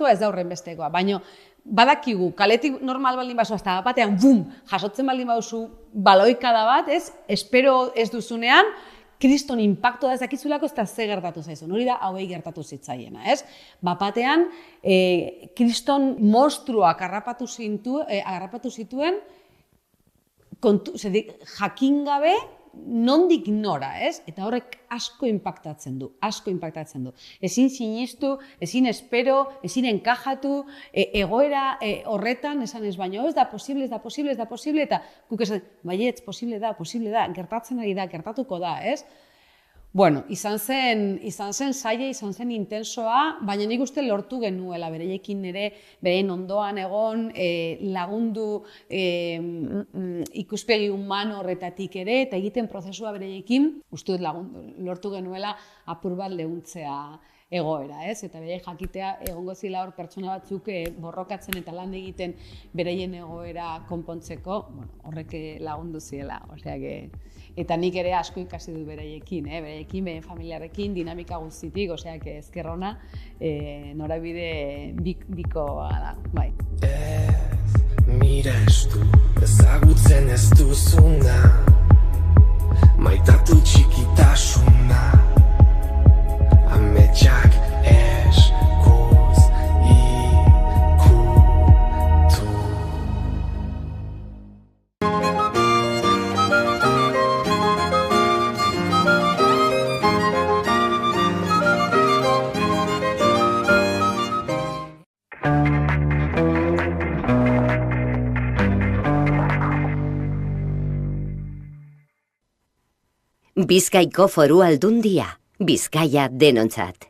ez da horren bestekoa, baina badakigu, kaletik normal baldin baso, hasta batean, bum, jasotzen baldin baduzu baloikada bat, ez? Espero ez duzunean, kriston impacto da ezakizulako ez da ze gertatu zaizun. Hori da hauei gertatu zitzaiena, ez? Bapatean, kriston monstruak harrapatu zituen, jakin gabe, nondik nora, ez? Eta horrek asko impactatzen du. Ezin sinistu, ezin espero, ezin enkajatu, egoera horretan, esan ez baino, ez da posible, eta guk esan, baietz, posible da, gertatzen ari da, gertatuko da, ez? Bueno, izan zen zaila, izan zen intensoa, baina nik uste lortu genuela, bereiekin ere, beren ondoan egon, lagundu ikuspegi humano horretatik ere, eta egiten prozesua bereiekin, uste dut lortu genuela apur bat lehuntzea egoera, ez? Eta bere jakitea egongo zila hor pertsona batzuk borrokatzen eta lan egiten bereien egoera konpontzeko, horrek lagundu ziela, osea eta nik ere asko ikasi dut beraiekin, beraien familiarekin, dinamika guztitik, osea, ezker ona, norabide bikoa da, bai. Ez mirestu, ezagutzen ez duzuna, maitatu txikitasuna, ametsak eskuz ikutu. Bizkaiko Foru Aldundia, Bizkaia denontzat.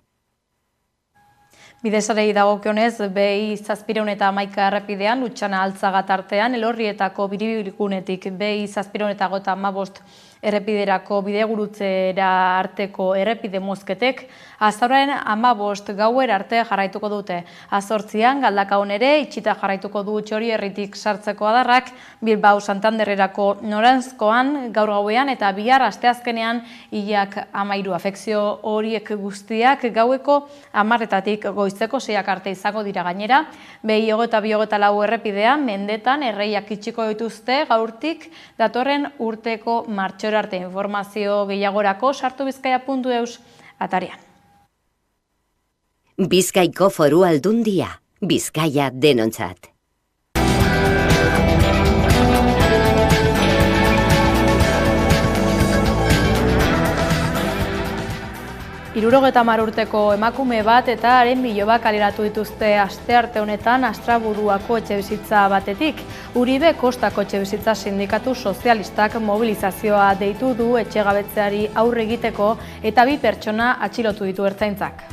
Bidesarei dagokionez, BI 711 errepidean, Lutxana Altzaga tartean, Elorrietako biribilgunetik BI 755 errepiderako bidegurutzera arteko errepide mozketek, azauraren 15 gauer arte jarraituko dute. 8an Galdakaon ere itxita jarraituko du Txorierritik sartzeko adarrak, Bilbao Santanderrerako noranzkoan gaur gauean eta bihar asteazkenean hilak 13. Afekzio horiek guztiak gaueko 10:00-tatik goizeko 6 arte izango dira gainera. BI 22 errepidean mendetan erreiak itxiko dituzte gaurtik datorren urteko martxora arte. Informazio gehiagorako sartu bizkaia.eus atarian. Bizkaiko Foru Aldundia, Bizkaia denontzat. Urteko emakume bat eta haren biloba kaleratu dituzte astearte honetan Astraburuako etxebizitza batetik. Uribe Kostako etxebizitza sindikatu sozialistak mobilizazioa deitu du etxegabetzeari aurre egiteko eta 2 pertsona atxilotu ditu ertzaintzak.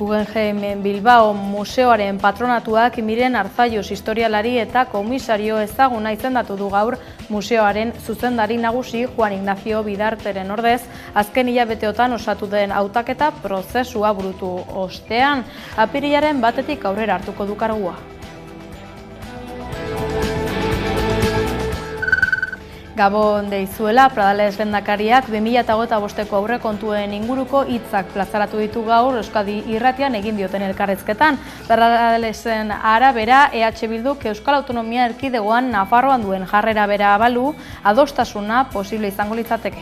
Guggenheim Bilbao museoaren patronatuak Miren Arzaius historialari eta komisario ezaguna izendatu du gaur museoaren zuzendari nagusi Juan Ignacio Bidarteren ordez, azken hilabeteotan osatu den hautaketa prozesua burutu ostean, apirilaren 1-tik aurrera hartuko du kargua. Gabon deizuela, Pradales lehendakariak 2025ko aurrekontuen inguruko hitzak plazaratu ditu gaur Euskadi Irratian egin dioten elkarrezketan. Pradalesen arabera, EH Bilduk Euskal Autonomia Erkidegoan Nafarroan duen jarrera bera balu, adostasuna posible izango litzateke.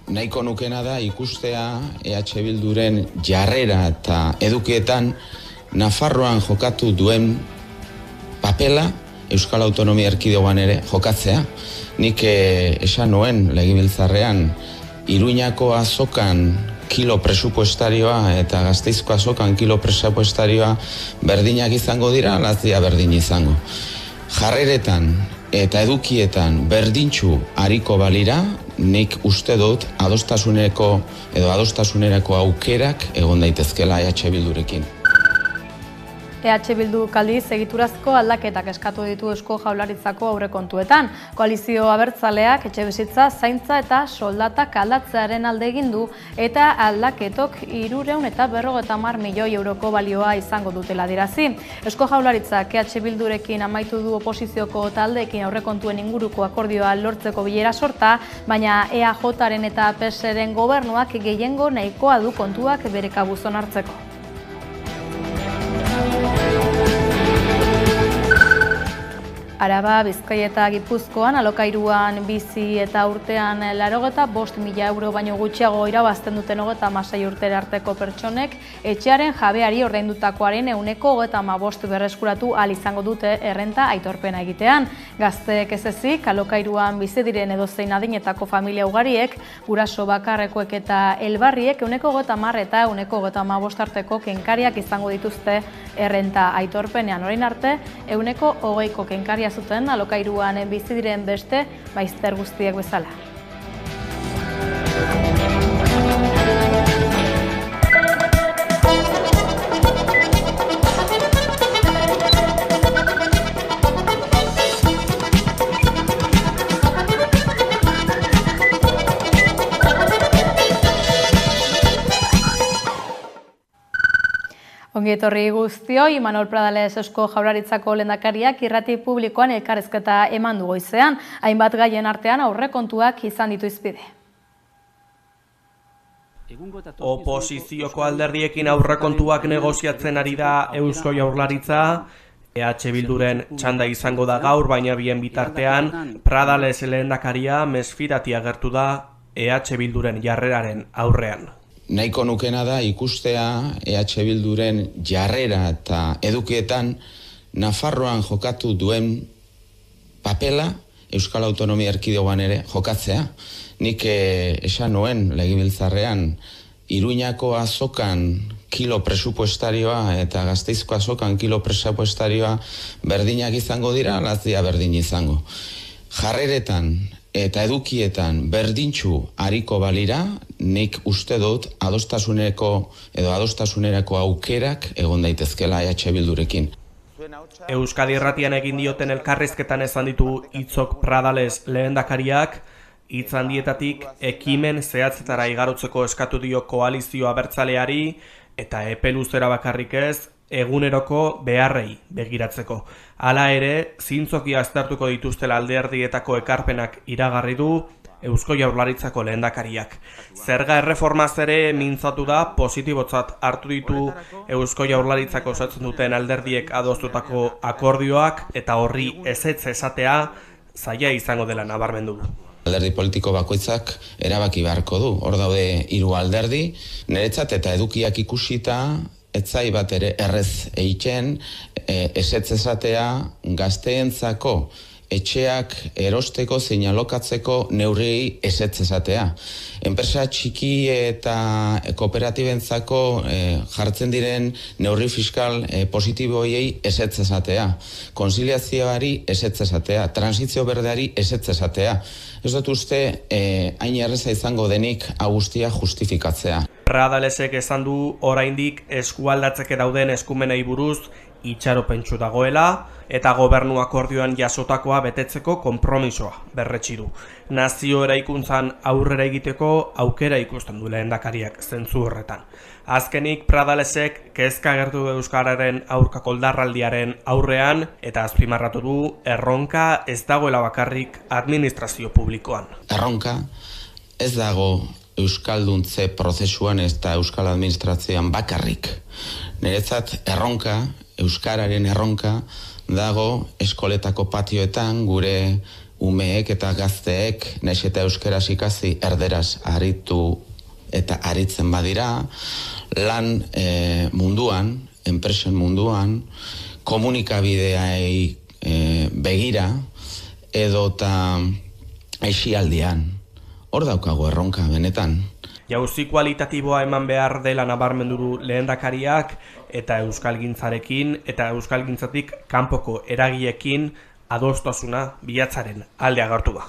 Nahiko nukena da ikustea EH Bilduren jarrera eta edukietan Nafarroan jokatu duen papela Euskal Autonomia Erkidegoan ere jokatzea. Nik esan nuen legebiltzarrean Iruñako azokan kilo presupuestarioa eta Gasteizko azokan kilo presupuestarioa berdinak izango dira, lazia berdin izango. Jarreretan eta edukietan berdintxu ariko balira, nik uste dut adostasunerako aukerak egon daitezkela EH Bildurekin. EH Bilduk aldiz egiturazko aldaketak eskatu ditu Eusko Jaurlaritzako aurrekontuetan. Koalizio abertzaleak etxebizitza, zaintza eta soldatak aldatzearen alde egin du eta aldaketok 350 milioi euroko balioa izango dutela adierazi. Eusko Jaurlaritzak EH Bildurekin amaitu du oposizioko taldeekin aurrekontuen inguruko akordioa lortzeko bilera sorta, baina EAJaren eta PSren gobernuak gehiengo nahikoa du kontuak bere kabuzon hartzeko. Araba, Bizkaia eta Gipuzkoan alokairuan bizi eta urtean 85.000 euro baino gutxiago irabazten duten 36 urtera arteko pertsonek etxearen jabeari ordaindutakoaren 1,35% berreskuratu ahal izango dute errenta aitorpena egitean. Gazteek ez ezik, alokairuan bizi diren edozein adinetako familia ugariek, guraso bakarrekoek eta elbarriek 1,30 eta 1,35 arteko kenkariak izango dituzte errenta aitorpenean. Orain arte, 120ko kenkaria zuten alokairuan bizi diren beste maizter guztiek bezala. Ongi etorri guztioi, Imanol Pradales Eusko Jaurlaritzako lehendakariak irrati publikoan elkarrizketa eman du goizean, hainbat gaien artean aurrekontuak izan ditu hizpide. Oposizioko alderdiekin aurrekontuak negoziatzen ari da Eusko Jaurlaritza, EH Bilduren txanda izango da gaur, baina bien bitartean Pradales lehendakaria mesfidati agertu da EH Bilduren jarreraren aurrean. Nahiko nukena da ikustea EH Bilduren jarrera eta edukietan Nafarroan jokatu duen papela Euskal Autonomia Erkidegoan ere jokatzea. Nik esan nuen legebiltzarrean Iruñako azokan kilo presupuestarioa eta Gasteizko azokan kilo presupuestarioa berdinak izango dira, alazia berdin izango. Jarreretan eta edukietan berdintxu ariko balira, nik uste dut adostasunerako aukerak egon daitezkela EH Bildurekin. Euskadi Irratian egin dioten elkarrizketan esan ditu hitzok Pradales lehendakariak, hitz handietatik ekimen zehatzetara igarotzeko eskatu dio koalizio abertzaleari eta epe luzera bakarrik ez, eguneroko beharrei begiratzeko. Hala ere, zintzoki aztertuko dituztela alderdietako ekarpenak iragarri du Eusko Jaurlaritzako lehendakariak. Zerga erreformaz ere mintzatu da, positibotzat hartu ditu Eusko Jaurlaritzako osatzen duten alderdiek adostutako akordioak eta horri ezetz esatea zaila izango dela nabarmendu du. Alderdi politiko bakoitzak erabaki beharko du. Hor daude 3 alderdi, niretzat eta edukiak ikusita, etzai bat ere errez egiten, ezetz esatea gazteentzako etxeak erosteko zein alokatzeko neurriei ezetz esatea. Enpresa txiki eta kooperatibentzako jartzen diren neurri fiskal positiboiei ezetz esatea. Konziliazioari ezetz esatea, transizio berdeari ezetz esatea. Ez dut uste hain erreza izango denik guztia justifikatzea. Pradalesek esan du oraindik eskualdatzeke dauden eskumenei buruz itxaropentsu dagoela eta gobernu akordioan jasotakoa betetzeko konpromisoa berretsi du. Nazio eraikuntzan aurrera egiteko aukera ikusten du lehendakariak zentzu horretan. Azkenik Pradalesek kezka agertu du euskararen aurkako oldarraldiaren aurrean eta azpimarratu du erronka ez dagoela bakarrik administrazio publikoan. Erronka ez dago euskalduntze prozesuan eta euskal administrazioan bakarrik. Niretzat erronka, euskararen erronka, dago eskoletako patioetan gure umeek eta gazteek, nahiz eta euskaraz ikasi erderaz aritu eta aritzen badira, lan munduan, enpresen munduan, komunikabideai begira edota aisialdian. Hor daukago erronka benetan. Jauzi kualitatiboa eman behar dela nabarmendu du lehendakariak eta euskalgintzarekin eta euskalgintzatik kanpoko eragiekin adostasuna bilatzaren alde agertu da.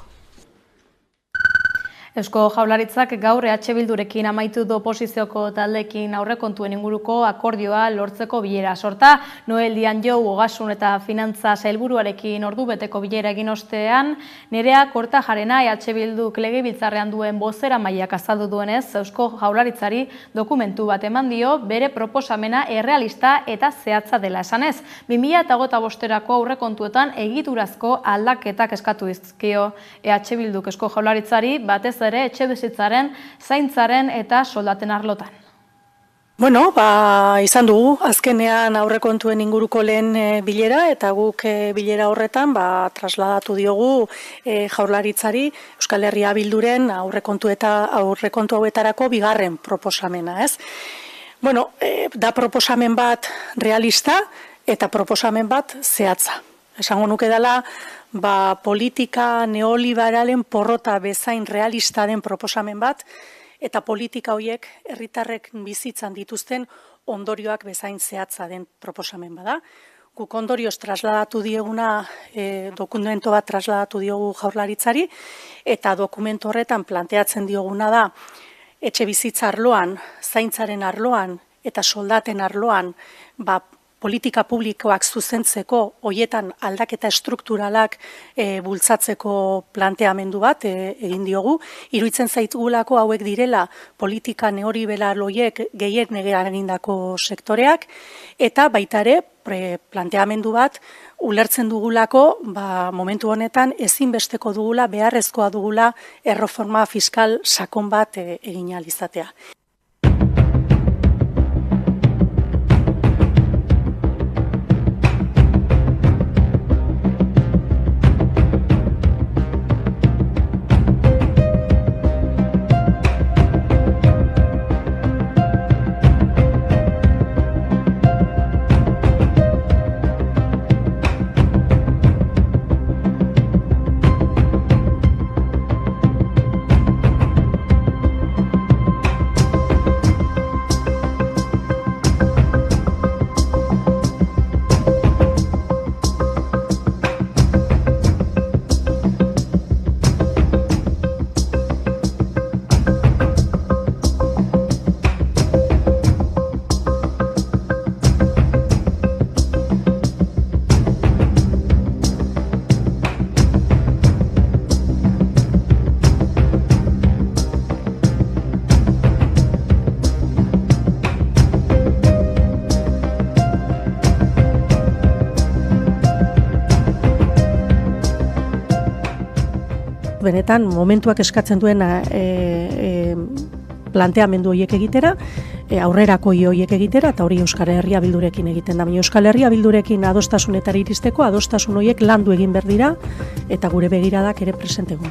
Eusko Jaurlaritzak gaur EH Bildurekin amaitu du oposizioko taldeekin aurrekontuen inguruko akordioa lortzeko bilera sorta. Noel Dianjou Ogasun eta Finantza sailburuarekin ordubeteko bilera egin ostean, Nerea Kortajarena EH Bilduk legebiltzarrean duen bozeramaileak azaldu duenez, Eusko Jaurlaritzari dokumentu bat eman dio bere proposamena errealista eta zehatza dela esanez. 2025erako aurrekontuetan egiturazko aldaketak eskatu dizkio EH Bilduk Eusko Jaurlaritzari, batez ere etxebizitzaren, zaintzaren eta soldaten arlotan. Bueno, izan dugu, azkenean aurrekontuen inguruko lehen bilera, eta guk bilera horretan trasladatu diogu Jaurlaritzari Euskal Herria Bilduren aurrekontu hauetarako bigarren proposamena, ez? Bueno, da proposamen bat realista eta proposamen bat zehatza. Esango nuke dela, politika neoliberalen porrota bezain realista den proposamen bat, eta politika horiek herritarrek bizitzan dituzten ondorioak bezain zehatza den proposamen bada. Guk ondorioz trasladatu dieguna, dokumento bat trasladatu diogu Jaurlaritzari, eta dokumentu horretan planteatzen dioguna da, etxe bizitza arloan, zaintzaren arloan eta soldaten arloan, politika publikoak zuzentzeko, hoietan aldaketa estrukturalak bultzatzeko planteamendu bat egin diogu. Iruditzen zaitugulako hauek direla politika neoliberal horiek gehien egindako sektoreak, eta baita ere planteamendu bat ulertzen dugulako momentu honetan ezinbesteko dugula, beharrezkoa dugula erreforma fiskal sakon bat egin ahal izatea. Benetan, momentuak eskatzen duen planteamendu horiek egitera, aurrerako horiek egitera, eta hori Euskal Herria Bildurekin egiten da. Euskal Herria Bildurekin adostasunetara iristeko, adostasun horiek landu egin behar dira, eta gure begiradak ere presente gure.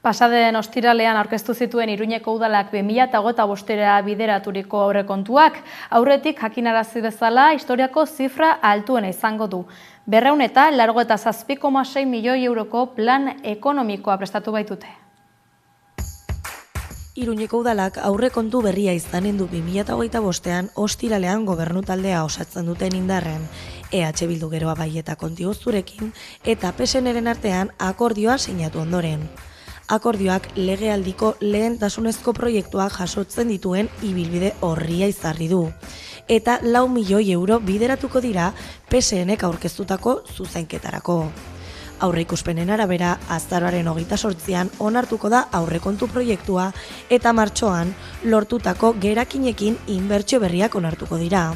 Pasaden ostiralean aurkeztu zituen Iruñeko udalak 2025era bideraturiko aurrekontuak, aurretik jakinarazi bezala historiako zifra altuena izango du. 287,6 milioi euroko plan ekonomikoa prestatu baitute. Iruñeko udalak aurrekontu berria izanen du 2025ean ostiralean gobernu taldea osatzen duten indarren, EH Bildu geroa bai eta kontigozurekin, eta PSNren artean akordioa sinatu ondoren. Akordioak legealdiko lehentasunezko proiektuak jasotzen dituen ibilbide orria izarri du. Eta 4 milioi euro bideratuko dira PSNek aurkeztutako zuzenketarako. Aurreikuspenen arabera, azaroaren 28an onartuko da aurrekontu proiektua eta martxoan lortutako gerakinekin inbertsio berriak onartuko dira.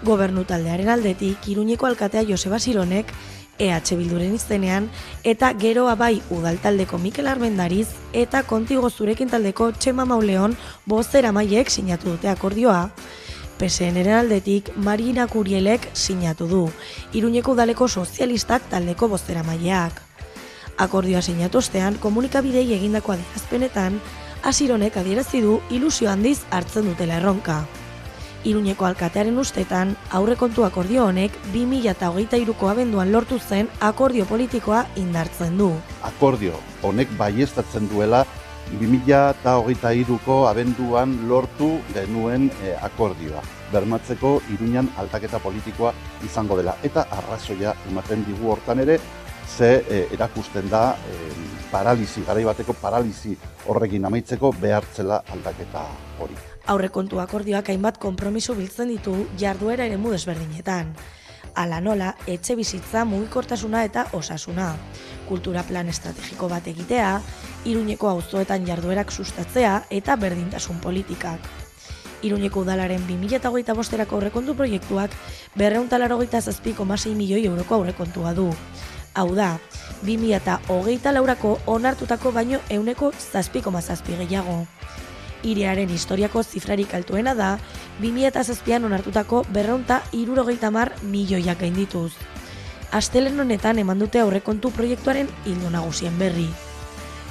Gobernu taldearen aldetik, Iruñeko alkatea Joseba Sironek EH Bilduren izenean, eta geroa bai udaltaldeko Mikel Armendariz eta kontigo zurekin taldeko Txema Mauleon bozeramaileek sinatu dute akordioa. PSNren aldetik Marina Kurielek sinatu du, Iruñeko udaleko sozialistak taldeko bozeramaileak. Akordioa sinatu ostean, komunikabidei egindako adierazpenetan, Asironek adierazi du ilusio handiz hartzen dutela erronka. Iruñeko alkatearen ustetan, aurrekontu akordio honek 2023ko abenduan lortu zen akordio politikoa indartzen du. Akordio honek baieztatzen duela 2023ko abenduan lortu genuen akordioa. bermatzeko Iruñan aldaketa politikoa izango dela. Eta arrazoia ematen digu hortan ere, ze erakusten da paralisi, garai bateko paralisi horrekin amaitzeko behartzela aldaketa hori. Aurrekontu akordioak hainbat konpromiso biltzen ditu jarduera eremu desberdinetan. Hala nola, etxe bizitza, mugikortasuna eta osasuna. Kultura plan estrategiko bat egitea, Iruñeko auzoetan jarduerak sustatzea eta berdintasun politikak. Iruñeko udalaren 2025erako aurrekontu proiektuak 287,6 milioi euroko aurrekontua du. Hau da, 2024ko onartutako baino 7,7 gehiago. Hiriaren historiako zifrarik altuena da, 2007an onartutako 270 milioiak gaindituz. Astelehen honetan eman dute aurrekontu proiektuaren ildo nagusien berri.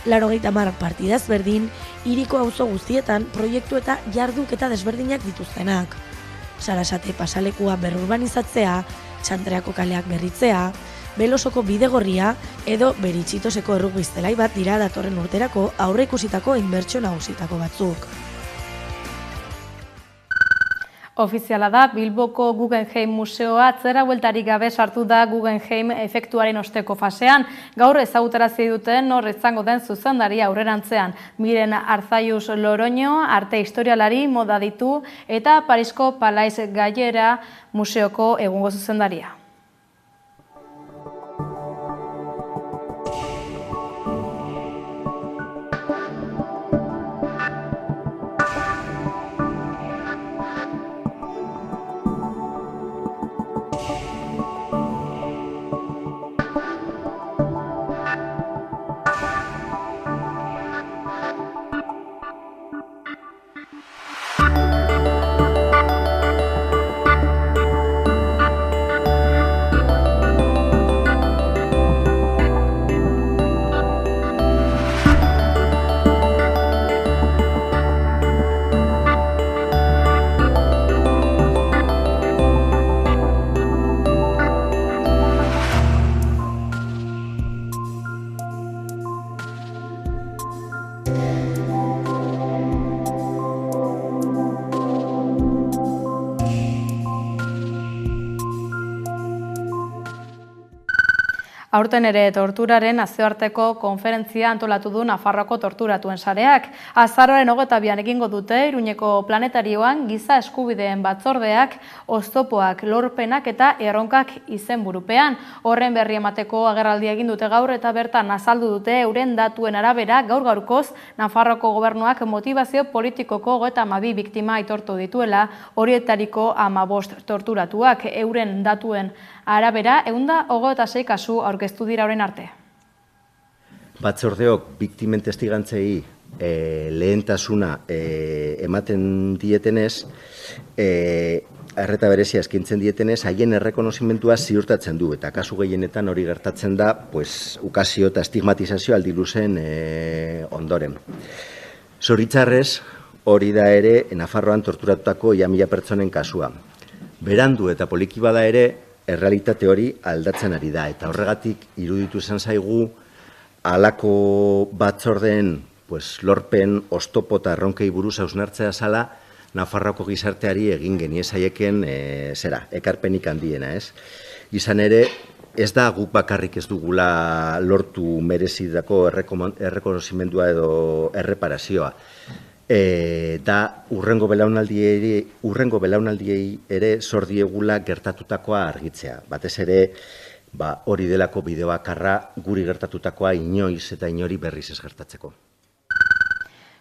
80 partidaz berdin, hiriko auzo guztietan proiektu eta jarduketa desberdinak dituztenak. Sarasate pasalekua berrurbanizatzea, Txantreako kaleak berritzea, Belosoko bidegorria edo Beritxitoseko errugbi-zelai bat dira datorren urterako aurreikusitako inbertsio nagusitako batzuk. Ofiziala da, Bilboko Guggenheim Museoa atzera bueltarik gabe sartu da Guggenheim efektuaren osteko fasean. Gaur ezagutarazi duten nor izango den zuzendaria aurrerantzean. Miren Arzaius Loroño, arte historialari, moda ditu eta Parisko Palais Gaillera Museoko egungo zuzendaria. Aurten ere torturaren nazioarteko konferentzia antolatu du Nafarroako torturatuen sareak. Azaroaren 22an egingo dute Iruñeko planetarioan giza eskubideen batzordeak, oztopoak, lorpenak eta erronkak izenburupean. Horren berri emateko agerraldia egin dute gaur eta bertan azaldu dute euren datuen arabera gaur-gaurkoz Nafarroako gobernuak motivazio politikoko 32 biktima aitortu dituela, horietariko 15 torturatuak. Euren datuen arabera 126 kasu aurkeztu dira orain arte. Batzordeok biktimen testigantzei lehentasuna ematen dietenez, arreta berezia eskintzen dietenez, haien errekonozimendua ziurtatzen du, eta kasu gehienetan hori gertatzen da, ukazio eta estigmatizazio aldi luzen ondoren. Zoritzarrez, hori da ere Nafarroan torturatutako 1.000 pertsonen kasua. Berandu eta poliki bada ere, errealitate hori aldatzen ari da, eta horregatik iruditu izan zaigu halako batzordeen lorpen, oztopo eta erronkei buruz hausnartzea zala Nafarroako gizarteari egin geniezaieken ekarpenik handiena, ez? Izan ere, ez da guk bakarrik ez dugula lortu merezidako errekonozimendua edo erreparazioa. Da urrengo belaunaldiei ere zor diegula gertatutakoa argitzea. Batez ere, hori delako bide bakarra guri gertatutakoa inoiz eta inori berriz ez gertatzeko.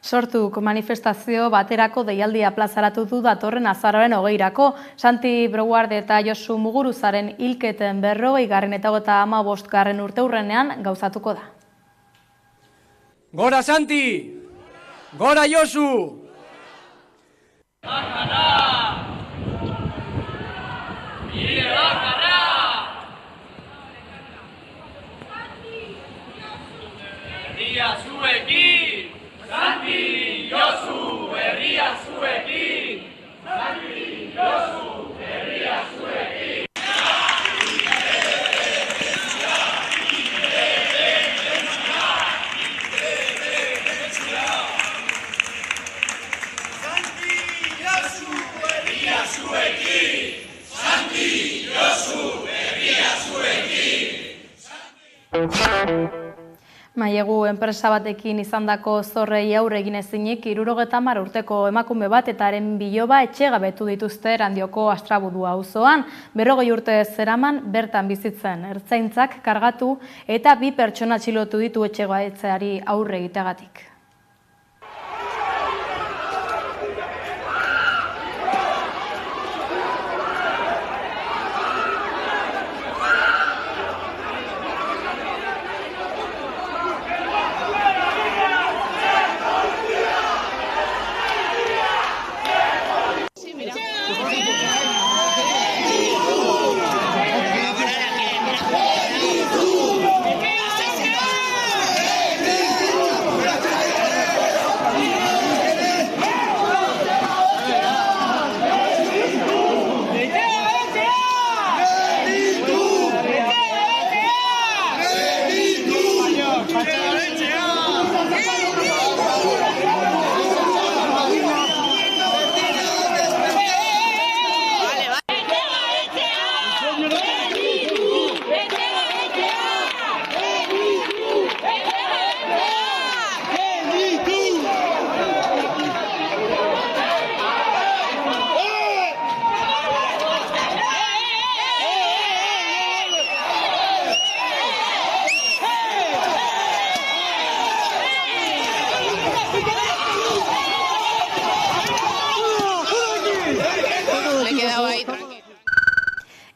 Sortuk manifestazio baterako deialdia plazaratu du datorren azaroaren 20irako. Santi Brouarde eta Josu Muguruzaren hilketen 40. eta 55. urteurrenean gauzatuko da. Gora Santi! Gora Josu! Herria zuekin! Santi Josu! Herria zuekin! Santi Josu! Herria zuekin! Santi Josu! Herria zuekin! Mailegu enpresa batekin izandako zorrei aurre egin ezinik 70 urteko emakume bat eta haren biloba etxegabetu dituzte Erandioko Astrabudua auzoan. 40 urte zeraman bertan bizitzen. Ertzaintzak kargatu eta 2 pertsona atxilotu ditu etxegabetzeari aurre egiteagatik.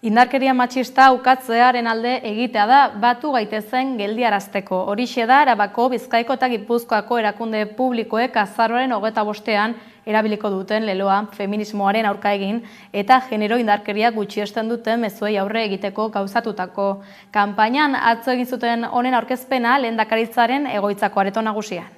Indarkeria matxista ukatzearen alde egitea da batu gaitezen geldiarazteko. Horixe da Arabako, Bizkaiko eta Gipuzkoako erakunde publikoek azaroaren 25ean erabiliko duten leloa feminismoaren aurka egin eta genero indarkeria gutxiesten duten mezuei aurre egiteko gauzatutako kanpainan atzo egin zuten honen aurkezpena Lehendakaritzaren egoitzako areto nagusian.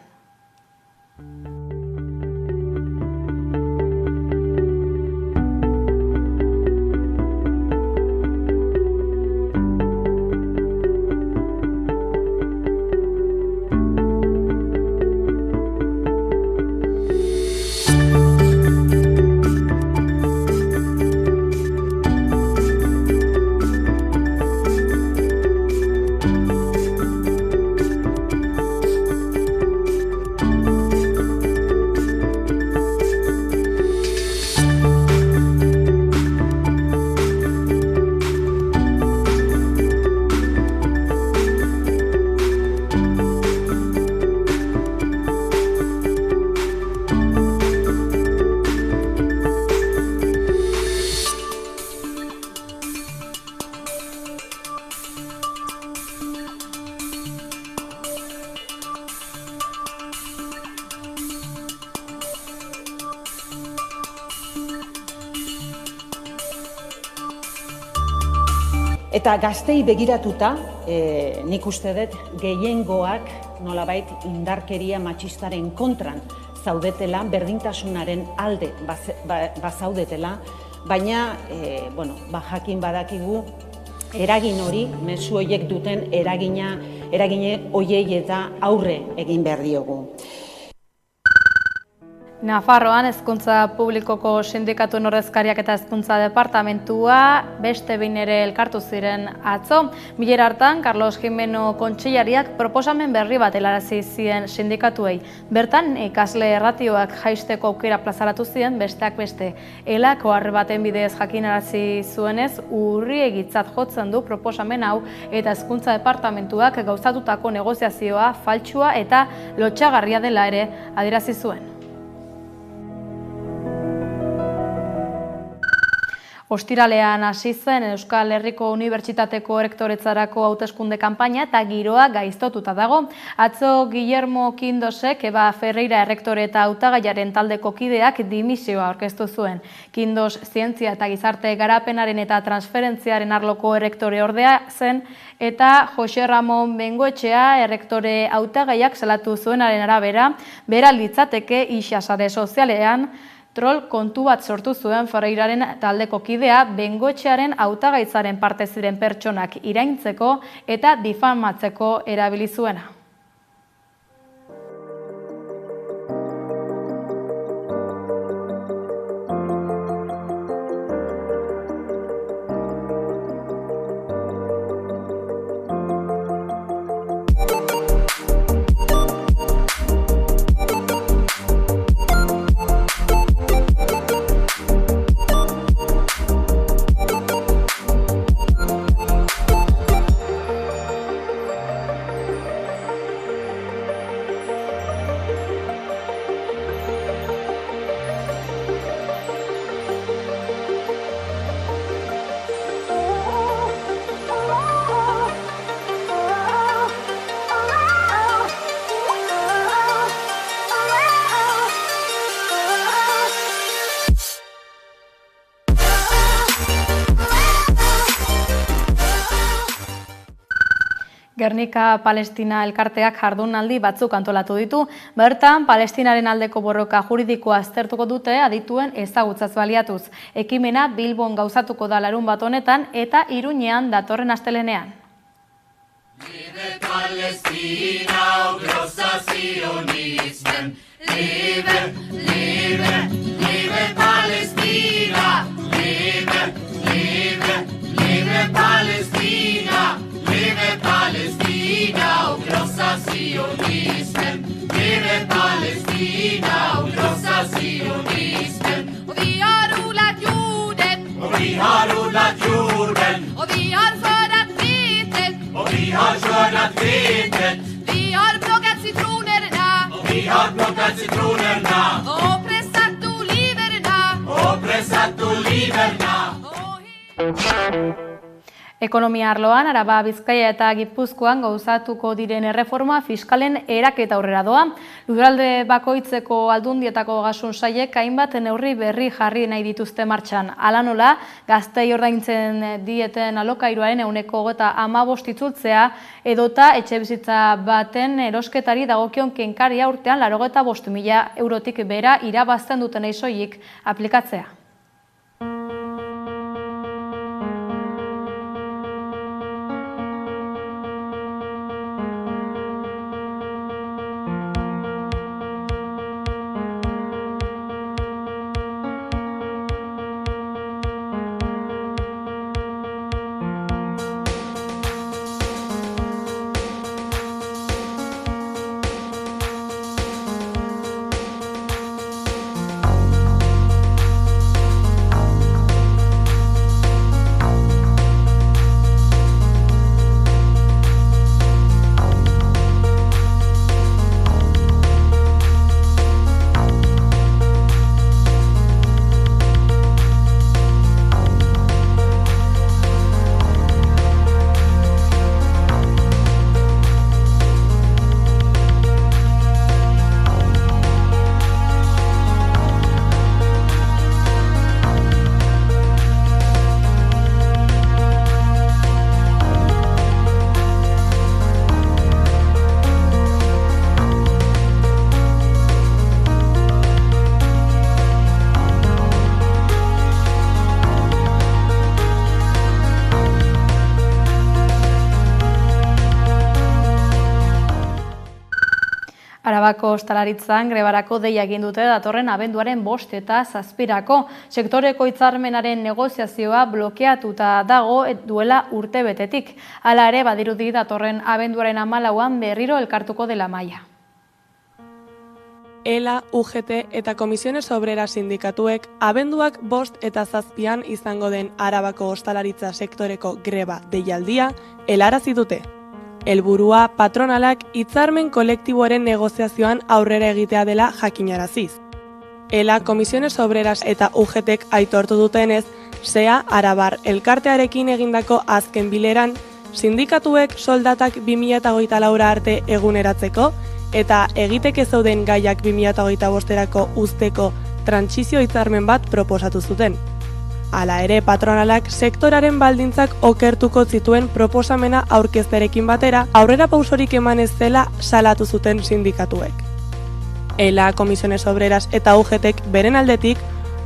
Eta gaztei begiratuta, nik uste dut gehiengoak nolabait indarkeria matxistaren kontran zaudetela, berdintasunaren alde bazaudetela, baina jakin badakigu eragin hori, mezu horiek duten eragine horiei eta aurre egin behar diogu. Nafarroan Hezkuntza Publikoko sindikatuen ordezkariak eta Hezkuntza Departamentua beste behin ere elkartu ziren atzo. Bilera hartan, Carlos Jimeno kontseilariak proposamen berri bat helarazi zien sindikatuei. Bertan, ikasle erratioak jaisteko aukera plazaratu zien, besteak beste. Elako harre baten bidez jakinarazi zuenez, urriegitzat jotzen du proposamen hau eta Hezkuntza Departamentuak gauzatutako negoziazioa faltsua eta lotsagarria dela ere adierazi zuen. Ostiralean hasi zen Euskal Herriko Unibertsitateko errektoretzarako hauteskunde kanpaina eta giroa gaiztotuta dago. Atzo Guillermo Kindosek Eba Ferreira errektore eta hautagaiaren taldeko kideak dimisioa aurkeztu zuen. Kindos zientzia eta gizarte garapenaren eta transferentziaren arloko errektore ordea zen eta Jose Ramon Bengoetxea errektore hautagaiak salatu zuenaren arabera, bera litzateke ixasare sozialean troll kontu bat sortu zuen Ferreiraren taldeko kidea Bengoetxearen hautagaitzaren parte ziren pertsonak iraintzeko eta difamatzeko erabili zuena. Gernika Palestina elkarteak jardunaldi batzuk antolatu ditu. Bertan, Palestinaren aldeko borroka juridikoa aztertuko dute adituen ezagutzaz baliatuz. Ekimena Bilbon gauzatuko da larunbat honetan eta Iruñean datorren astelehenean. Liebe Palästina, oh großer Zionismen. Liebe, liebe, liebe Palästina. Liebe, liebe, liebe Palästina. Liebe Palästina, oh großer Zionismen. Liebe Palästina, oh großer Zionismen. Och vi har odlat jorden. Och vi har odlat jorden. Och vi har skördat vetet. Och vi har skördat vetet. Vi har plockat citronerna. Och vi har plockat citronerna. Och pressat oliverna. Och pressat oliverna. Ekonomia arloan, Araba, Bizkaia eta Gipuzkoan gauzatuko diren erreforma fiskalen eraketa aurrera doa. Lurralde bakoitzeko aldundietako ogasun sailek hainbat neurri berri jarri nahi dituzte martxan. Hala nola, gaztei ordaintzen dieten alokairuaren 35% itzultzea edota etxebizitza baten erosketari dagokion kenkaria urtean 85.000 eurotik behera irabazten duten soilik aplikatzea. Arabako ostalaritzan grebarako deia egin dute datorren abenduaren 5 eta 7. Sektoreko hitzarmenaren negoziazioa blokeatuta dago duela urtebetetik. Hala ere badirudi datorren abenduaren 14an berriro elkartuko dela mahaia. ELA, UGT eta Komisiones Obreras sindikatuek abenduak 5 eta 7an izango den Arabako ostalaritza sektoreko greba deialdia helarazi dute. Helburua patronalak hitzarmen kolektiboaren negoziazioan aurrera egitea dela jakinaraziz. ELA, Komisiones Obreras eta UGTek aitortu dutenez, SEA Arabar elkartearekin egindako azken bileran, sindikatuek soldatak 2024 arte eguneratzeko eta egiteke zeuden gaiak 2025erako uzteko trantsizio hitzarmen bat proposatu zuten. Hala ere, patronalak sektoraren baldintzak okertuko zituen proposamena aurkezterekin batera, aurrera pausorik eman ez zela salatu zuten sindikatuek. ELA, Komisiones Obreras eta UGTek beren aldetik,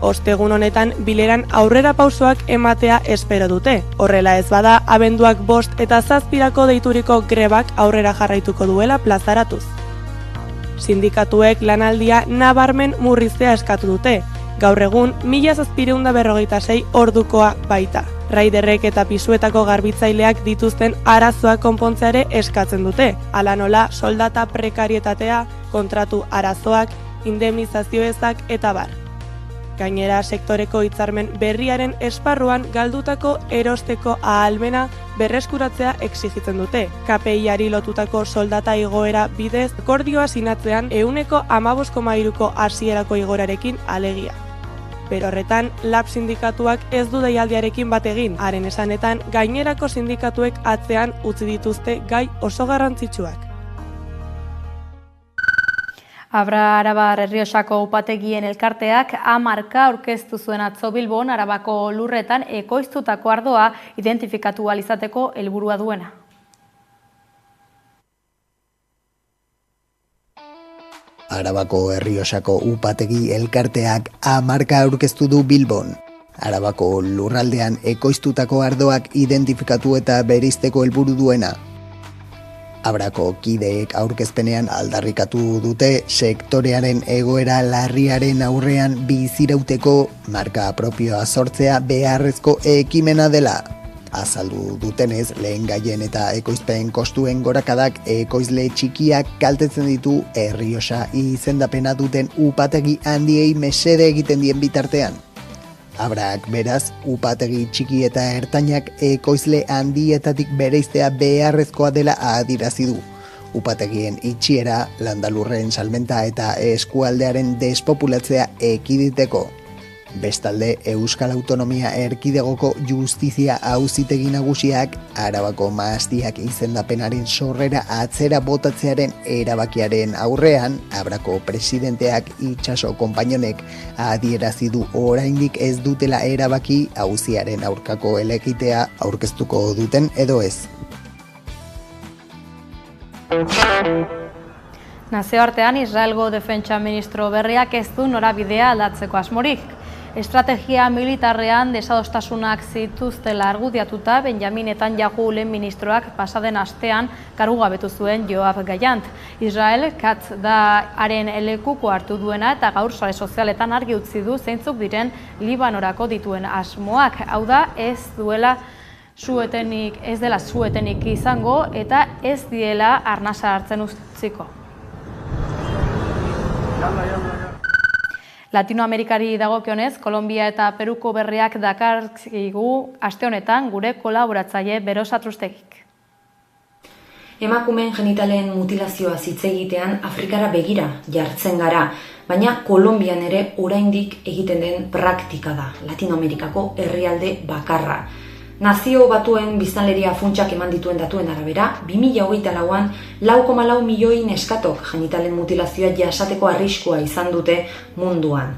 ostegun honetan bileran aurrera pausoak ematea espero dute. Horrela ez bada, abenduak 5 eta 7 deituriko grebak aurrera jarraituko duela plazaratuz. Sindikatuek lanaldia nabarmen murriztea eskatu dute. Gaur egun, 1756 ordukoa baita. Raiderrek eta pisuetako garbitzaileak dituzten arazoak konpontzeare eskatzen dute. Hala nola, soldata prekarietatea, kontratu arazoak, indemnizazio ezak eta bar. Gainera, sektoreko hitzarmen berriaren esparruan galdutako erosteko ahalmena berreskuratzea exigitzen dute. KPI-ari lotutako soldata igoera bidez, akordioa sinatzean 15,3ko hasierako igorarekin alegia. Pero horretan, LAB sindikatuak ez du deialdiarekin bat egin, haren esanetan gainerako sindikatuek atzean utzi dituzte gai oso garrantzitsuak. Abra Arabar Errioxako upategien elkarteak 10 aurkeztu zuen atzo Bilbon Arabako lurretan ekoiztutako ardoa identifikatu ahal izateko helburua duena. Arabako Errioxako upategi elkarteak 10 aurkeztu du Bilbon. Arabako lurraldean ekoiztutako ardoak identifikatu eta bereizteko helburu duena. Abrako kideek aurkezpenean aldarrikatu dute sektorearen egoera larriaren aurrean bizirauteko marka propioa sortzea beharrezko ekimena dela. Azaldu dutenez, lehengaien eta ekoizpen kostuen gorakadak ekoizle txikiak kaltetzen ditu Errioxa izendapena duten upategi handiei mesede egiten dien bitartean. Abrak beraz, upategi txiki eta ertainak ekoizle handietatik bereiztea beharrezkoa dela adirazi du. Upategien itxiera, landalurren salmenta eta eskualdearen despopulatzea ekiditeko. Bestalde, Euskal Autonomia Erkidegoko Justizia Auzitegi Nagusiak Arabako mahastiak izendapenaren sorrera atzera botatzearen erabakiaren aurrean, Abrako presidenteak itxaso konpainonek adierazi du oraindik ez dutela erabaki auziaren aurkako helegitea aurkeztuko duten edo ez. Nazioartean, Israelgo defentsa ministro berriak ez du norabidea aldatzeko asmorik. Estrategia militarrean desadostasunak zituztela argudiatuta Benjamin Netanyahu lehen ministroak pasaden astean kargugabetu zuen Yoav Gallant. Israel Katz da haren lekuko hartu duena eta gaur sare sozialetan argi utzi du zeintzuk diren Libanorako dituen asmoak. Hau da, ez dela suetenik izango eta ez diela arnasa hartzen utziko. Latinoamerikari dagokionez, Kolombia eta Peruko berriak dakarkigu aste honetan gure kolaboratzaile Beros Atrustegik. Emakumeen genitalen mutilazioa hitz egitean Afrikara begira jartzen gara, baina Kolonbian ere oraindik egiten den praktika da, Latinoamerikako herrialde bakarra. Nazio Batuen biztanleria funtsak eman dituen datuen arabera, 2024an 4,4 milioi neskatok genitalen mutilazioa jasateko arriskua izan dute munduan.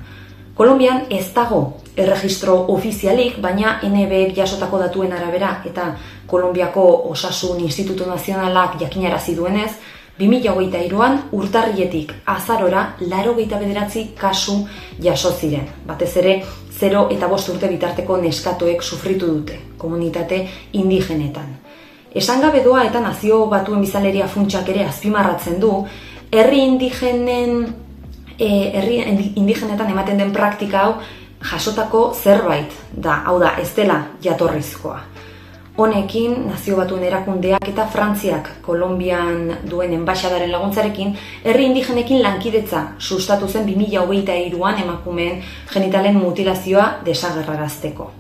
Kolonbian ez dago erregistro ofizialik, baina NBek jasotako datuen arabera eta Kolonbiako Osasun Institutu Nazionalak jakinarazi duenez, 2023an urtarriletik azarora 89 kasu jaso ziren. Batez ere, 0 eta 5 urte bitarteko neskatoek sufritu dute, komunitate indigenetan. Esan gabe doa eta Nazio Batuen biztanleria funtsak ere azpimarratzen du, herri indigenetan ematen den praktika hau jasotako zerbait da, hau da, ez dela jatorrizkoa. Honekin, Nazio Batuen erakundeak eta Frantziak Kolonbian duen enbaxadaren laguntzarekin, herri indigenekin lankidetza sustatu zen 2023an emakumeen genitalen mutilazioa desagerrarazteko.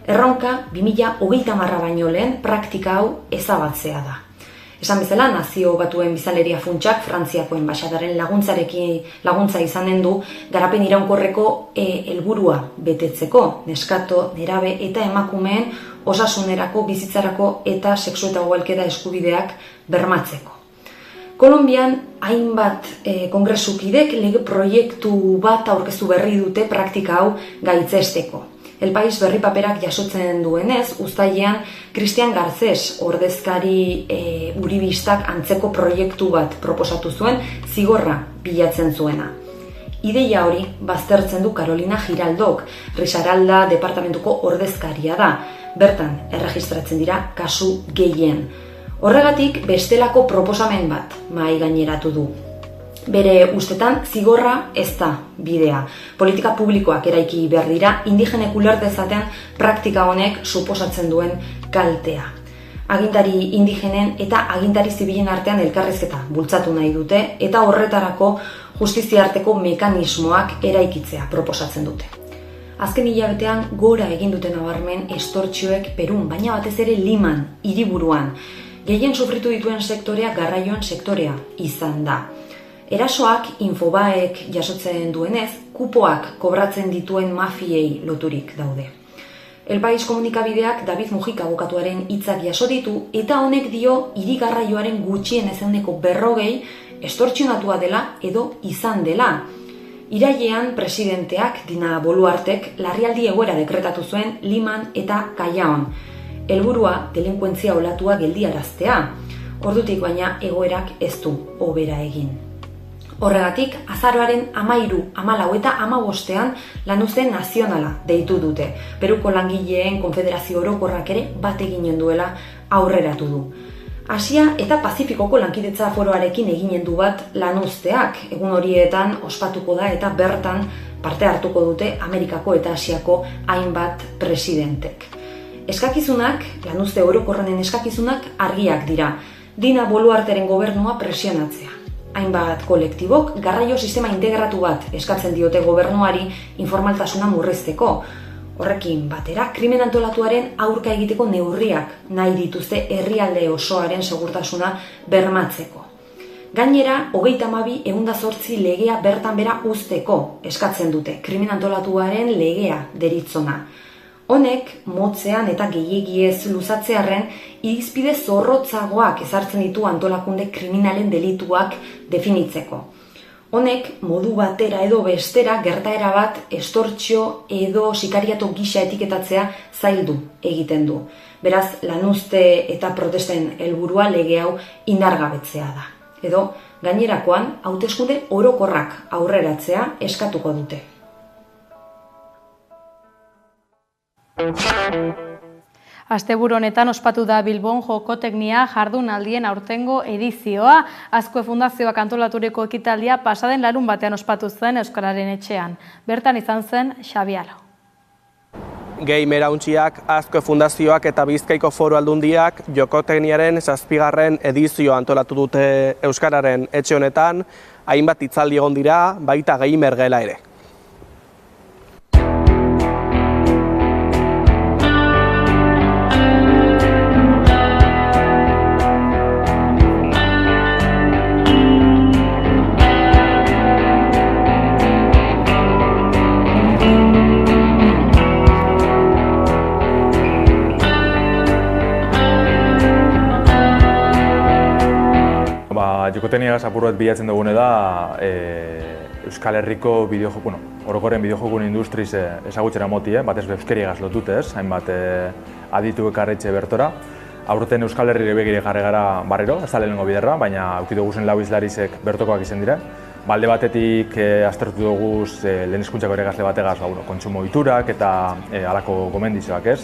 Erronka 2030 baino lehen praktika hau ezabatzea da. Esan bezala, Nazio Batuen biztanleria funtsak Frantziako enbaxadaren laguntza izanen du garapen iraunkorreko helburua betetzeko, neskato, nerabe eta emakumeen osasunerako, bizitzarako eta sexu eta ugalketa eskubideak bermatzeko. Kolonbian hainbat kongresukidek lege proiektu bat aurkeztu berri dute praktika hau gaitzesteko. El País berri paperak jasotzen duenez, uztailean Cristian Garcés ordezkari uribistak antzeko proiektu bat proposatu zuen zigorra bilatzen zuena. Ideia hori baztertzen du Carolina Giraldok, Risaralda departamentuko ordezkaria da. Bertan, erregistratzen dira kasu gehien. Horregatik, bestelako proposamen bat mahai gaineratu du. Bere ustetan, zigorra ez da bidea. Politika publikoak eraiki behar dira, indigenek uler dezaten praktika honek suposatzen duen kaltea. Agintari indigenen eta agintari zibilen artean elkarrizketa bultzatu nahi dute eta horretarako justiziarteko mekanismoak eraikitzea proposatzen dute. Azken hilabetean gora egin duten nabarmen estortxoek Perun, baina batez ere Liman, hiriburuan. Gehien sufritu dituen sektorea garraioan sektorea izan da. Erasoak Infobaek jasotzen duenez, kupoak kobratzen dituen mafiei loturik daude. El País komunikabideak David Mujica abokatuaren hitzak jaso ditu eta honek dio hiri garraioaren gutxienez 40% estortsionatua dela edo izan dela. Irailean presidenteak Dina Boluartek larrialdi egoera dekretatu zuen Liman eta Callaon. Helburua delinkuentzia olatua geldiaraztea. Ordutik baina egoerak ez du hobera egin. Horregatik, azaroaren 13, 14 eta 15ean lanuzte nazionala deitu dute. Peruko langileen konfederazio orokorrak ere bat eginen duela aurreratu du. Asia eta Pazifikoko lankidetza foroarekin eginen du bat lanuzteak. Egun horietan ospatuko da eta bertan parte hartuko dute Amerikako eta Asiako hainbat presidentek. Eskakizunak, lanuzte orokorrenen eskakizunak argiak dira. Dina Boluarteren gobernua presionatzea. Hainbat kolektibok garraio sistema integratu bat eskatzen diote gobernuari informaltasuna murrizteko. Horrekin batera, krimen antolatuaren aurka egiteko neurriak nahi dituzte herrialde osoaren segurtasuna bermatzeko. Gainera, 32.108 legea bertan bera uzteko eskatzen dute, krimen antolatuaren legea deritzona. Honek, motzean eta gehiegiez luzatzearren, irizpide zorrotzagoak ezartzen ditu antolakunde kriminalen delituak definitzeko. Honek, modu batera edo bestera gertaera bat estortxio edo sikariato gisa etiketatzea zaildu egiten du. Beraz, lanuzte eta protesten helburua lege hau indargabetzea da. Edo, gainerakoan, hauteskunde orokorrak aurreratzea eskatuko dute. Asteburu honetan ospatu da Bilbon Jokoteknia jardunaldien aurtengo edizioa. Azkue Fundazioak antolaturiko ekitaldia pasaden larunbatean ospatu zen Euskararen Etxean. Bertan izan zen Xabi Alo. Gamerauntziak, Azkue Fundazioak eta Bizkaiko Foru Aldundiak Jokotekniaren 7. edizioa antolatu dute Euskararen Etxe honetan, hainbat hitzaldi egon dira, baita gamer gela ere. Jokotekniagaz apurret bilatzen dugune da Euskal Herriko bideojoku, orokorren bideojokun industriz ezagutzera moti, batez euskeriagaz lotutez, hainbat aditu ekarretxe bertora. Aurten Euskal Herrire begire jarri gara barrero, ez da lehenengo biderra, baina aukitu guzen lau izlarizek bertokoak izan dire. Balde batetik aztertu dugu lehen hizkuntzako irakasle bategaz kontsumo ohiturak eta halako gomendizoak ez,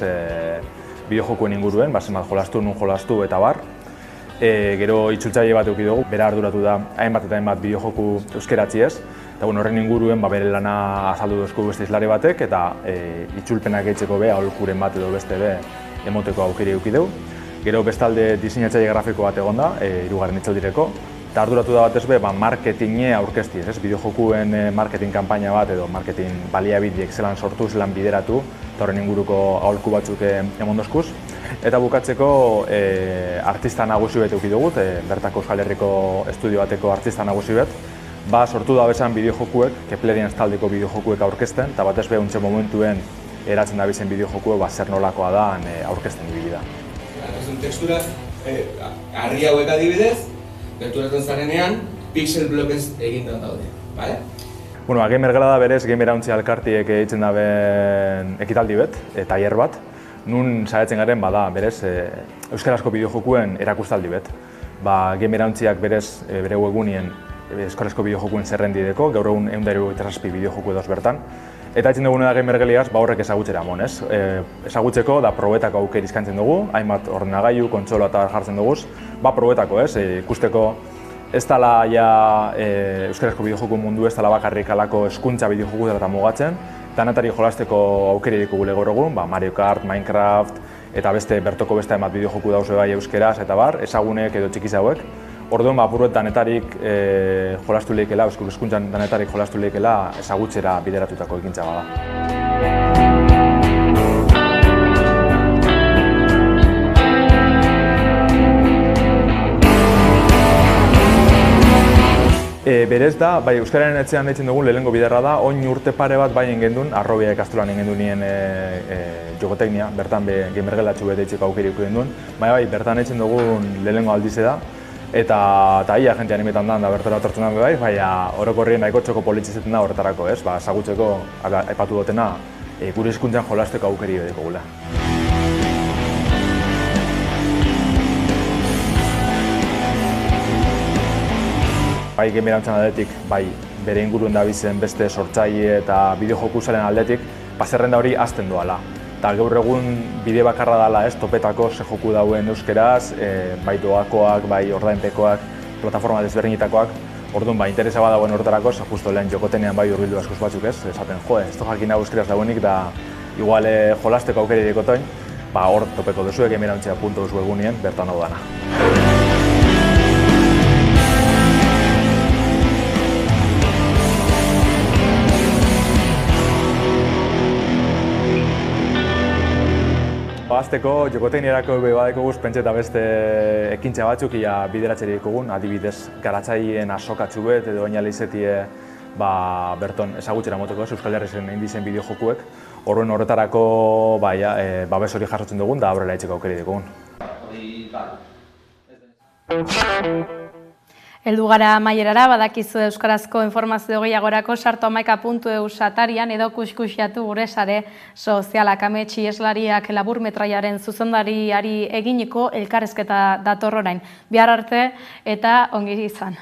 bideojokuen inguruen, zenbat jolastu, nun jolastu eta bar. Gero itzultzaile bat eduki dugu, bera arduratu da hainbat eta hainbat bideojoku euskeratzi ez. Eta horren inguruen bere lana azaldu duzku beste izlari batek eta itzulpenak gehitzeko be, aholkuren bat edo beste be emoteko aukeri eduki dugu. Gero bestalde diseinatzaile grafiko bat egon da, 3. itzaldireko. Eta arduratu da batez be, marketinge aurkezti ez, bideojokuen marketing kanpaina bat edo marketing baliabideek zelan sortu, zelan bideratu, eta horren inguruko aholku batzuk emon dozkuz. Eta bukatzeko artista nagusi bet eduki dugut, bertako Euskal Herriko estudio bateko artista nagusi bet. Sortu da bezan bideojokuek, Keplerian taldeko bideojokuek aurkezten, eta batez be untxe momentuen eratzen da bizen bideojokuek zer nolakoa da aurkezten dibida. Tekstura, harri hauek adibidez, gerturatzen zarenean, pixel blokez egindan daude, bale? Gamer gela da berez, Gamerauntzi alkartiek egiten daben ekitaldi bet, tailer bat. Nun saiatzen garen bada berez euskarazko bideojokuen erakustaldi bet. Gamerauntziak berez bere webgunien euskarazko bideojokuen zerrendi deko, gaur egun 167 bideojoku edoz bertan. Eta egiten dugune da gamergeliaz horrek ezagutzera amon, ez? Ezagutzeko da probetako aukeri izkantzen dugu, hainbat ordenagailu, kontsolo eta jartzen dugu. Probetako, ez? Ikusteko ez dela euskarazko bideojoku mundu ez dela bakarrik alako hezkuntza bideojoku eta mugatzen. Danatari jolasteko aukeri dikugu gaur egun, Mario Kart, Minecraft eta bertoko beste hainbat bideojoku dauze bai euskeraz eta bar, ezagunek edo txikiz hauek. Orduan apurret danetarik jolastu lehikela, euskal hezkuntzan danetarik jolastu lehikela ezagutzera bideratutako ekintza bada. Berez da, Euskararen Etxean deitzen dugun lehenengo biderra da, oin urte pare bat bai engendun, Arrobia ikastolan engendu nien Jokoteknia, bertan gamergelatxu bet eitzeko aukeri ikusten duen. Bertan eitzen dugun lehenengo aldize da, eta ia jente animetan da bertara otortzen da baina orokorrien nahiko txoko politxizetan da horretarako, ez? Ezagutzeko, aipatu dutena, gure hizkuntzan jolasteko aukeri bedeko gula. bai Gemirauntzan aldetik, bai bere inguruen dabizen beste sortzaile eta bideojokusaren aldetik, zerrenda hori hazten doala. Eta gaur egun bide bakarra dela, topetako ze joku dauen euskeraz, bai doakoak, bai ordainpekoak, plataforma desberdinetakoak. Orduan, interesa badagoen horretarako, justo lehen jokotenean bai hurbildu askoz batzuk esaten, ez jakin hau euskeraz dagoenik, da igual jolasteko aukeri dekotoin, hor topeko duzu Gemirauntzea.eus webgunien bertan hau dana. Azteko, jokoteknierako badeko guz pentsa eta beste ekintza batzuk bideratzerik ditugun, adibidez garatzaileen asokatzu bet edo oinale izetie berton ezagutxera moteko Euskal Herrizen indizen bideojokuek. Horren horretarako babes hori jasotzen dugun da aurrela etxeko aukeri dugun. Heldu gara amaierara, badakizu euskarazko informazio gehiagorako sartu11.eus atarian edo kuskusiatu gure sare sozialak. Amets Ieslariak laburmetraiaren zuzendariari eginiko elkarrizketa dator orain. Bihar arte eta ongi izan.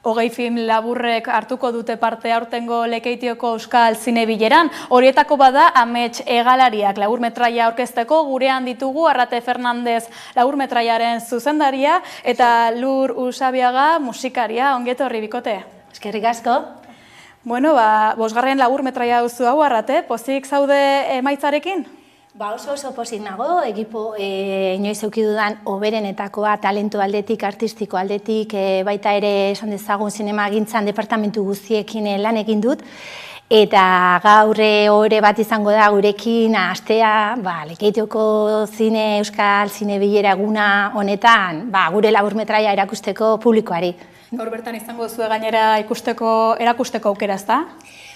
20 film laburrek hartuko dute parte aurtengo Lekeitioko Euskal Zinebileran. Horietako bada Amets Hegalariak laburmetraia aurkezteko gurean ditugu Arrate Fernandez laburmetraiaren zuzendaria eta Lur Usabiaga musikaria. Ongetorri bikote. Eskerrik asko. Bueno, 5. laburmetraia duzu hau Arrate, pozik zaude emaitzarekin? Oso pozik nago, ekipo inoiz eukidudan oberenetakoa, talentu aldetik, artistiko aldetik, baita ere esan dezagun zinemagintzan departamentu guztiekin lan egin dut. Eta gaur ohore bat izango da gurekin astea, Lekeitioko Euskal Zinebilera eguna honetan, gure laburmetraia erakusteko publikoari. Gaur bertan izango zuen gainera erakusteko aukera, ezta?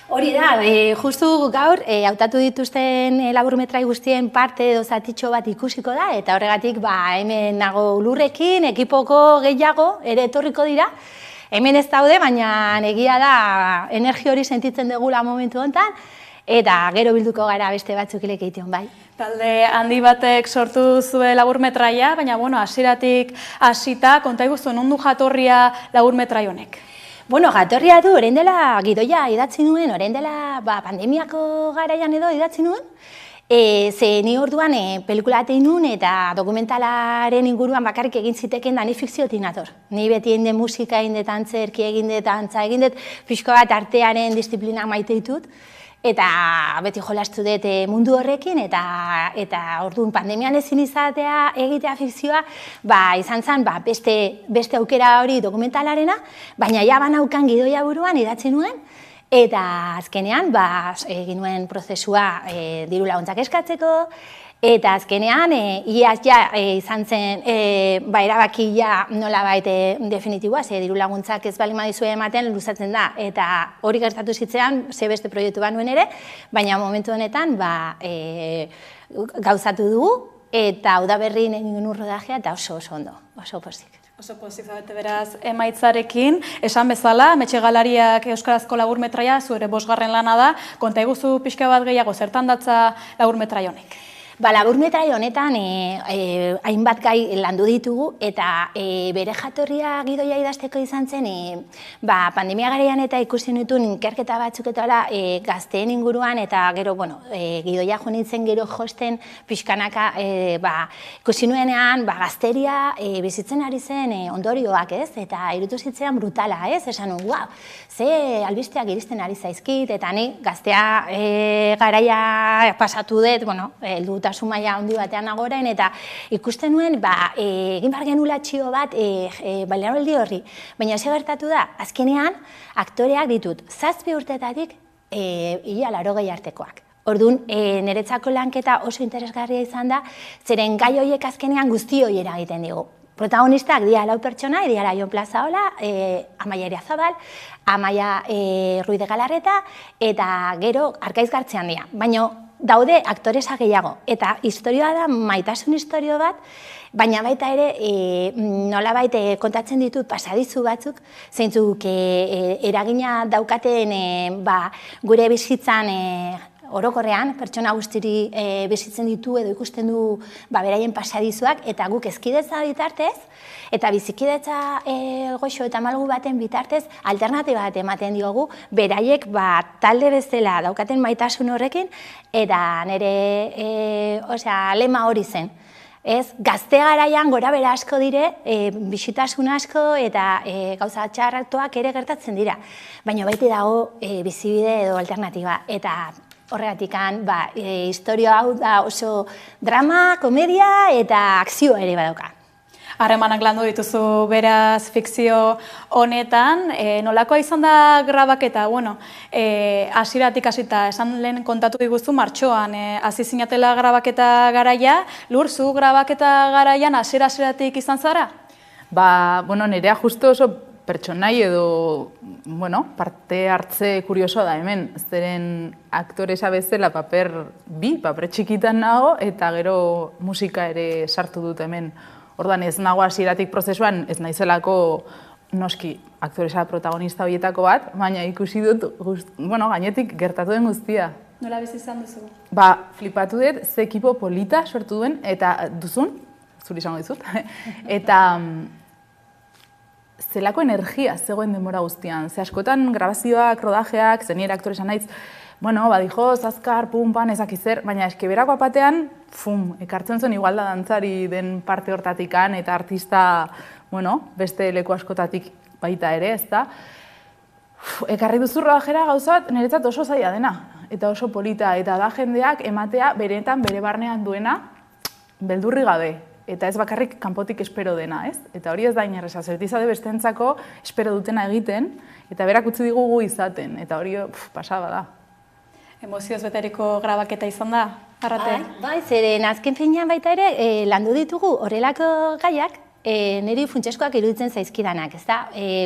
Hori da, justu gaur hautatu dituzten laburmetrai guztien parte edo zatitxo bat ikusiko da, eta horregatik hemen nago Lurrekin, ekipoko gehiago ere etorriko dira. Hemen ez daude, baina egia da energia hori sentitzen dugula momentu honetan, eta gero bilduko gara beste batzuk Lekeition bai. Talde handi batek sortu zuen laburmetraia, baina hasieratik hasita, konta iguzu nondu jatorria laburmetrai honek? Jatorria du, orain dela gidoia idatzi nuen, orain dela pandemiako garaian edo idatzi nuen. Ze ni orduan pelikula egin nuen eta dokumentalaren inguruan bakarrik egin ziteken da ni fikziotik nator. Ni beti egin dut musika, egin dut antzerki, egin dut antza, egin dut pixko bat artearen disiplina maite ditut. Eta beti jolastu dut mundu horrekin, eta orduan pandemian ezin izatea egitea fikzioa, izan zen beste aukera hori dokumentalarena, baina ja banaukan gidoia buruan idatzi nuen, eta azkenean egin nuen prozesua diru laguntzak eskatzeko, eta azkenean iaz izan zen erabaki nolabait definitiboa, ze diru laguntzak ez bali madizue ematen luzatzen da, eta hori gertatu zitzean ze beste proiektu nuen ere, baina momentu honetan gauzatu dugu, eta udaberrin egin nuen rodajea eta oso ondo, oso pozik. Oso pozik zabete beraz emaitzarekin, esan bezala, Amets Hegalariak euskarazko laburmetraia, zure 5. lana da, konta iguzu pixka bat gehiago, zertan datza laburmetrai honek? Laburmetrai honetan hainbat gai landu ditugu eta bere jatorria gidoia idazteko izan zen pandemia garaian eta ikusi nituen ikerketa batzuk eta gazteen inguruan eta gero gidoia jo nintzen gero josten pixkanaka ikusi nuenean gazteria bizitzen ari zen ondorioak eta irutu zitzean brutala, esan nuen, ze albisteak iristen ari zaizkit eta ni gaztea garaia pasatu dut, heldu maila handi batean nagorain, eta ikusten nuen, egin behar genula txio bat baliaroldi horri. Baina ze gertatu da, azkenean, aktoreak ditut, 7 urtetatik ia 80 artekoak. Orduan, niretzako lanketa oso interesgarria izan da, zeren gai horiek azkenean guzti hori eragiten digu. Protagonistak dira 4 pertsona, dira Jon Plazaola, Amaia Eriazabal, Amaia Ruiz de Galarreta, eta gero Arkaiz Gartzean dira. Baina daude aktoresa gehiago, eta historioa da maitasun historio bat, baina baita ere nolabait kontatzen ditut pasadizu batzuk, zeintzuk eragina daukaten gure bizitzan orokorrean, pertsona guztiri bizitzen ditu edo ikusten du beraien pasadizuak, eta guk hezkidetza bitartez, eta bizikidetza goxo eta malgu baten bitartez, alternatiba bat ematen diogu, beraiek talde bezala daukaten maitasun horrekin, eta nire lema hori zen. Gazte garaian gora bera asko dire, bisitasun asko eta gauza txarratuak ere gertatzen dira. Baina baiti dago bizibide edo alternatiba. Eta horregatikan, historia hau da oso drama, komedia eta akzioa ere badauka. Harremanak landu dituzu beraz fikzio honetan, nolakoa izan da grabaketa? Bueno, hasieratik hasita, esan lehen kontatu diguzu martxoan, hasi zinatela grabaketa garaia, Lur, zu grabaketa garaian hasieratik izan zara? Bueno, nirea justo oso pertsonai edo, parte hartze kuriosoa da hemen. Zeren aktoresa bezala paper txikitan nago, eta gero musika ere sartu dut hemen. Orduan ez nago hasieratik prozesuan, ez naizelako noski aktoresa protagonista horietako bat, baina ikusi dut, gainetik gertatu den guztia. Nola bizi izan duzu? Flipatu dut, ze ekipo polita sortu duen, eta duzun, zuri izango dizut, eta zelako energia zegoen denbora guztian. Ze askotan grabazioak, rodajeak, zeniera aktoresa naiz, badijoz, azkar, pumpan, ezakizer, baina eskeberako apatean, ekartzen zuen igual da dantzari den parte hortatikan eta artista, beste leku askotatik baita ere, ez da. Ekarri duzu rodajera gauzat, niretzat oso zaila dena, eta oso polita, eta da jendeak ematea beretan, bere barnean duena, beldurri gabe. Eta ez bakarrik kanpotik espero dena, ez? Eta hori ez da inerreza, zertizade bestentzako espero dutena egiten, eta berak utzi digugu izaten, eta hori pasaba da. Emozioz beteriko grabaketa izan da, Arrate? Bai, zeren azken finean baita ere landu ditugu horrelako gaiak, niri funtseskoak iruditzen zaizkidanak, ez da?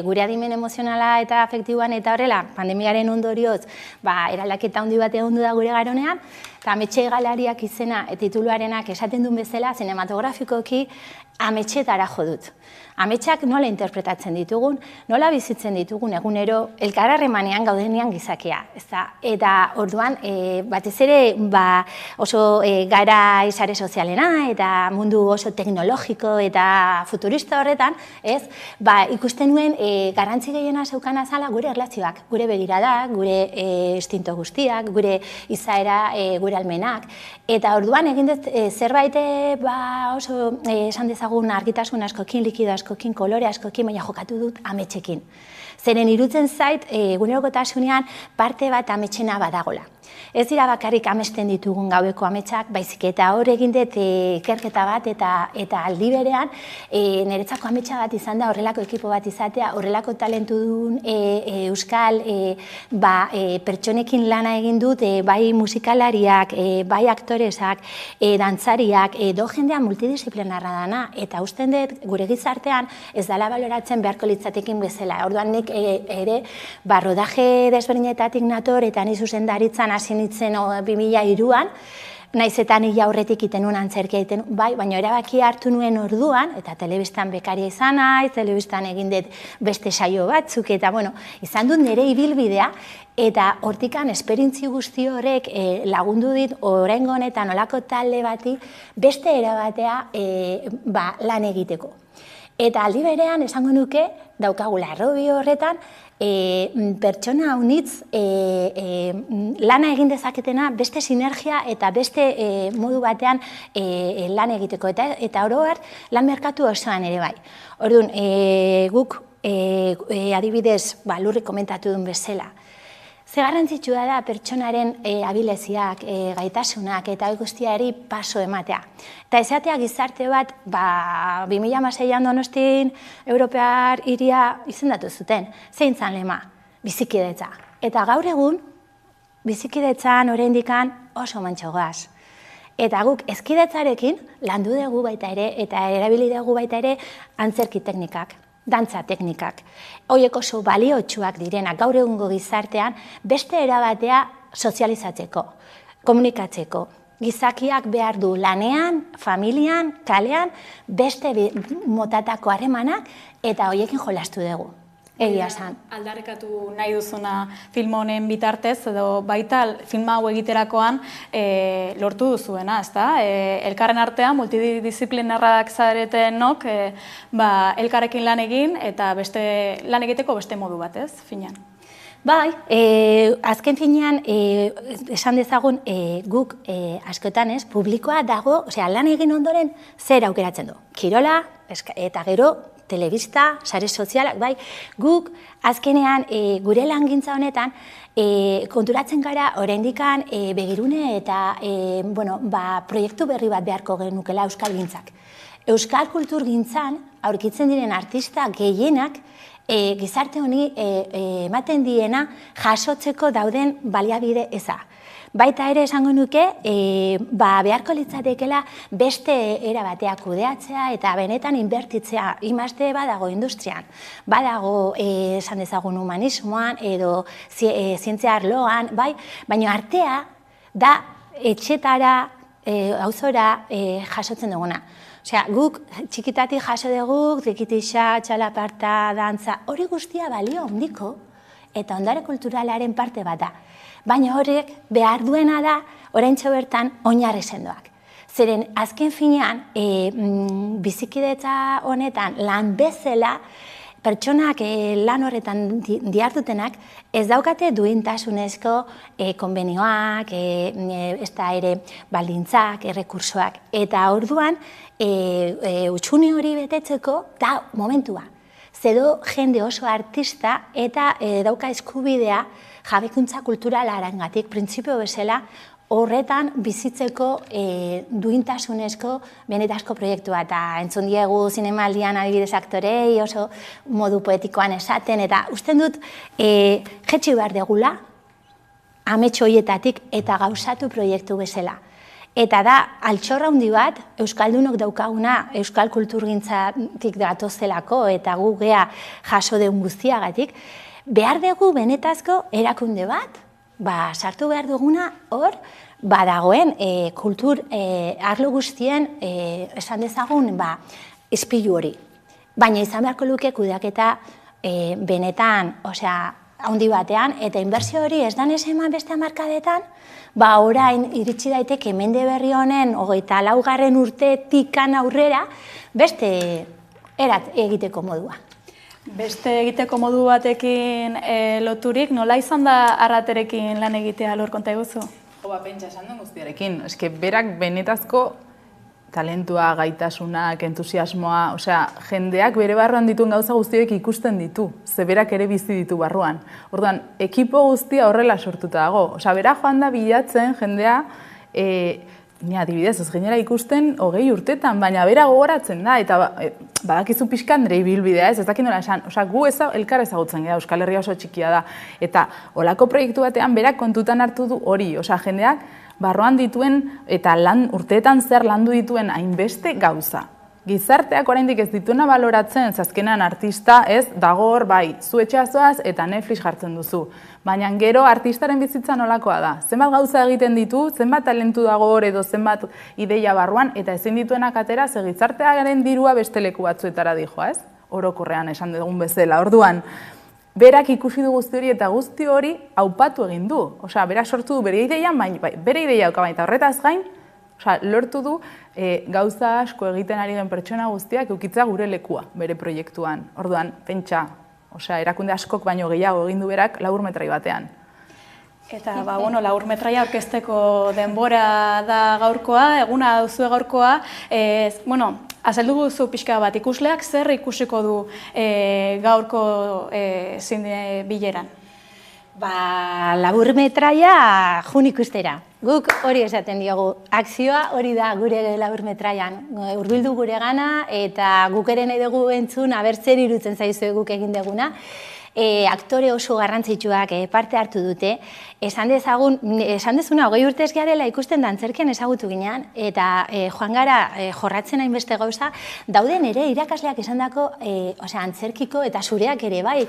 Gure adimen emozionala eta afektiboan eta horrela, pandemiaren ondorioz, eraldaketa handi bat egon da gure garonean, eta Ametxe Galariak izena tituluarenak esaten duen bezala, zinematografikoki ametxetara jo dut. Ametxak nola interpretatzen ditugun, nola bizitzen ditugun egunero, elkarharremanean gaudenean gizakia. Eta orduan, batez ere oso gara sare sozialena eta mundu oso teknologiko eta futurista horretan, ikusten nuen garrantzi gehiena zeukana zala gure erlazioak, gure begiradak, gure instinto guztiak, gure izaera, gure almenak. Eta orduan egin dut zerbait oso esan dezagun argitasun askokin, likido askokin, kolore askokin, baina jokatu dut ametxekin. Zeren irutzen zait, egunerokotasunean parte bat ametxena badagola. Ez dira bakarrik amesten ditugun gaueko ametsak, baizik eta hor egin dut ikerketa bat eta aldi berean niretzako ametsa bat izan da horrelako ekipo bat izatea, horrelako talentu duen euskal pertsonekin lana egin dut, bai musikalariak, bai aktoresak, dantzariak, edo jendea multidisciplinarra dana, eta usten dut gure gizartean ez dela baloratzen beharko litzatekin bezala. Orduan nik ere rodaje desberdinetatik nator eta ni zuzendaritzan hasi nintzen 2003an, naiz eta nila aurretik iten nuen antzerkia egiten, baina erabaki hartu nuen orduan, eta telebistan bekaria izan naiz, telebistan egin dut beste saio batzuk, eta izan dut nire ibilbidea, eta hortikan esperintzi guzti horrek lagundu dit oraingo honetan olako talde bati beste erabatea lan egiteko. Eta aldi berean esango nuke daukagula errobi horretan pertsona haunitz lana egin dezaketena beste sinergia eta beste modu batean lan egiteko. Eta oroar lan merkatu osoan ere bai. Orduan, guk adibidez Lurri komentatu duen bezala. Ze garrantzitsua da pertsonaren abileziak, gaitasunak eta guztiari paso ematea. Eta esatea gizarte bat, 2016an Donostin Europear hiria izendatu zuten. Zein zan lema? Bizikidetza. Eta gaur egun, bizikidetzan oraindikan oso mantso goaz. Eta guk ezkidetzarekin landu dugu baita ere, eta erabili dugu baita ere antzerki teknikak, dantza teknikak. Horiek oso baliotsuak direnak gaur egungo gizartean beste erabatea sozializatzeko, komunikatzeko. Gizakiak behar du lanean, familian, kalean, beste motatako harremanak eta horiekin jolastu dugu. Egia esan. Aldarrikatu nahi duzuna film honen bitartez, edo baita film hau egiterakoan lortu duzuena, ezta? Elkarren artean, multidisciplinarrak zaretenok, elkarrekin lan egin, eta lan egiteko beste modu bat, ez, finean? Bai, azken finean, esan dezagun, guk askotan ez, publikoa dago, lan egin ondoren zer aukeratzen du. Kirola, eta gero, telebista, sare sozialak, bai, guk azkenean gure langintza honetan konturatzen gara oraindikan begirune eta proiektu berri bat beharko genukela Euskal Gintzak. Euskal Kultur Gintzan aurkitzen diren artista gehienak gizarte honi ematen diena jasotzeko dauden baliabide eza. Baita ere esango nuke, beharko litzatekela beste era bateak kudeatzea eta benetan inbertitzea. Imazte badago industrian, badago esan dezagun humanismoan edo zientzia arloan, baina artea da etxetara, auzora jasotzen duguna. Osea, guk txikitatik jaso dugu, trikitixa, txalaparta, dantza, hori guztia balio handiko eta ondare kulturalaren parte bat da. Baina horrek behar duena da oraintxe bertan oinarri sendoak. Zeren azken finean, bizikidetza honetan lan bezala, pertsonak lan horretan dihardutenak ez daukate duintasunezko konbenioak, ez da ere baldintzak, errekursoak. Eta orduan, utxune hori betetzeko da momentua. Zedo jende oso artista eta dauka eskubidea jabekuntza kulturalarengatik printzipio bezala horretan bizitzeko duintasunezko benetazko proiektua. Eta entzun diegu zinemaldian adibidez aktorei oso modu poetikoan esaten, eta usten dut jetxi behar degula amets horietatik eta gauzatu proiektu bezala. Eta da, altxorra handi bat, Euskaldunok daukaguna, Euskal Kulturgintzatik datozelako eta gu gea jaso deun guztiagatik, behar dugu benetazko erakunde bat, sartu behar duguna hor, badagoen kultur arlo guztien esan dezagun ispilu hori. Baina izan beharko luke kudeaketa benetan, handi batean, eta inbertsio hori ez danez eman beste hamarkadetan, orain iritsi daiteke mende berri honen 24. urteetikan aurrera, beste erat egiteko modua. Beste egiteko modu batekin loturik, nola izan da Arraterekin lan egitea Lur konta eguzu? Pentsa esan duen guztiarekin. Eske berak benetazko talentua, gaitasunak, entusiasmoa, jendeak bere barruan dituen gauza guztiek ikusten ditu, ze berak ere bizi ditu barruan. Orduan, ekipo guztia horrela sortuta dago. Bera joan da bilatzen jendea, ni adibidez, ez gainera ikusten 20 urtetan, baina bera gogoratzen da, eta badakizu pixka Andrei bilbidea, ez dakit nola esan, gu elkar ezagutzen gara, Euskal Herria oso txikia da, eta olako proiektu batean berak kontutan hartu du hori, jendeak barroan dituen eta urteetan zer landu dituen hainbeste gauza. Gizarteak oraindik ez dituena baloratzen, azkenean artista ez dago hor, zu etxeazoaz eta Netflix jartzen duzu. Baina gero artistaren bizitza nolakoa da. Zenbat gauza egiten ditu, zenbat talentu dago hor edo zenbat ideia barruan, eta ezin dituenak atera, ze gizartearen dirua beste leku batzuetara dijoa, ez? Orokorrean esan dugun bezala. Orduan, berak ikusi du guzti hori eta guzti hori aupatu egin du. Berak sortu du bere ideian, bere ideia dauka baita horretaz gain, lortu du gauza asko egiten ari den pertsona guztiak eukitza gure lekua bere proiektuan. Orduan, pentsa, erakunde askok baino gehiago egin du berak 4 metrai batean. Eta, 4 metraia aurkezteko denbora da gaurkoa, eguna duzu gaurkoa, azaldu guzu pixka bat, ikusleak zer ikusiko du gaurko zine bileran? 4 metraia jun ikustera. Guk hori esaten diogu, akzioa hori da gure 4 metraian. Hurbildu gure gana eta guk ere nahi dugu entzun, abertzer irutzen zaizu guk egin deguna. Aktore oso garrantzitsuak parte hartu dute. Esan dezuna, 20 urtez garela ikusten dantzerkian ezagutu ginean, eta joan gara jorratzen hainbeste gauza, dauden ere irakasleak esandako antzerkiko eta zureak ere bai.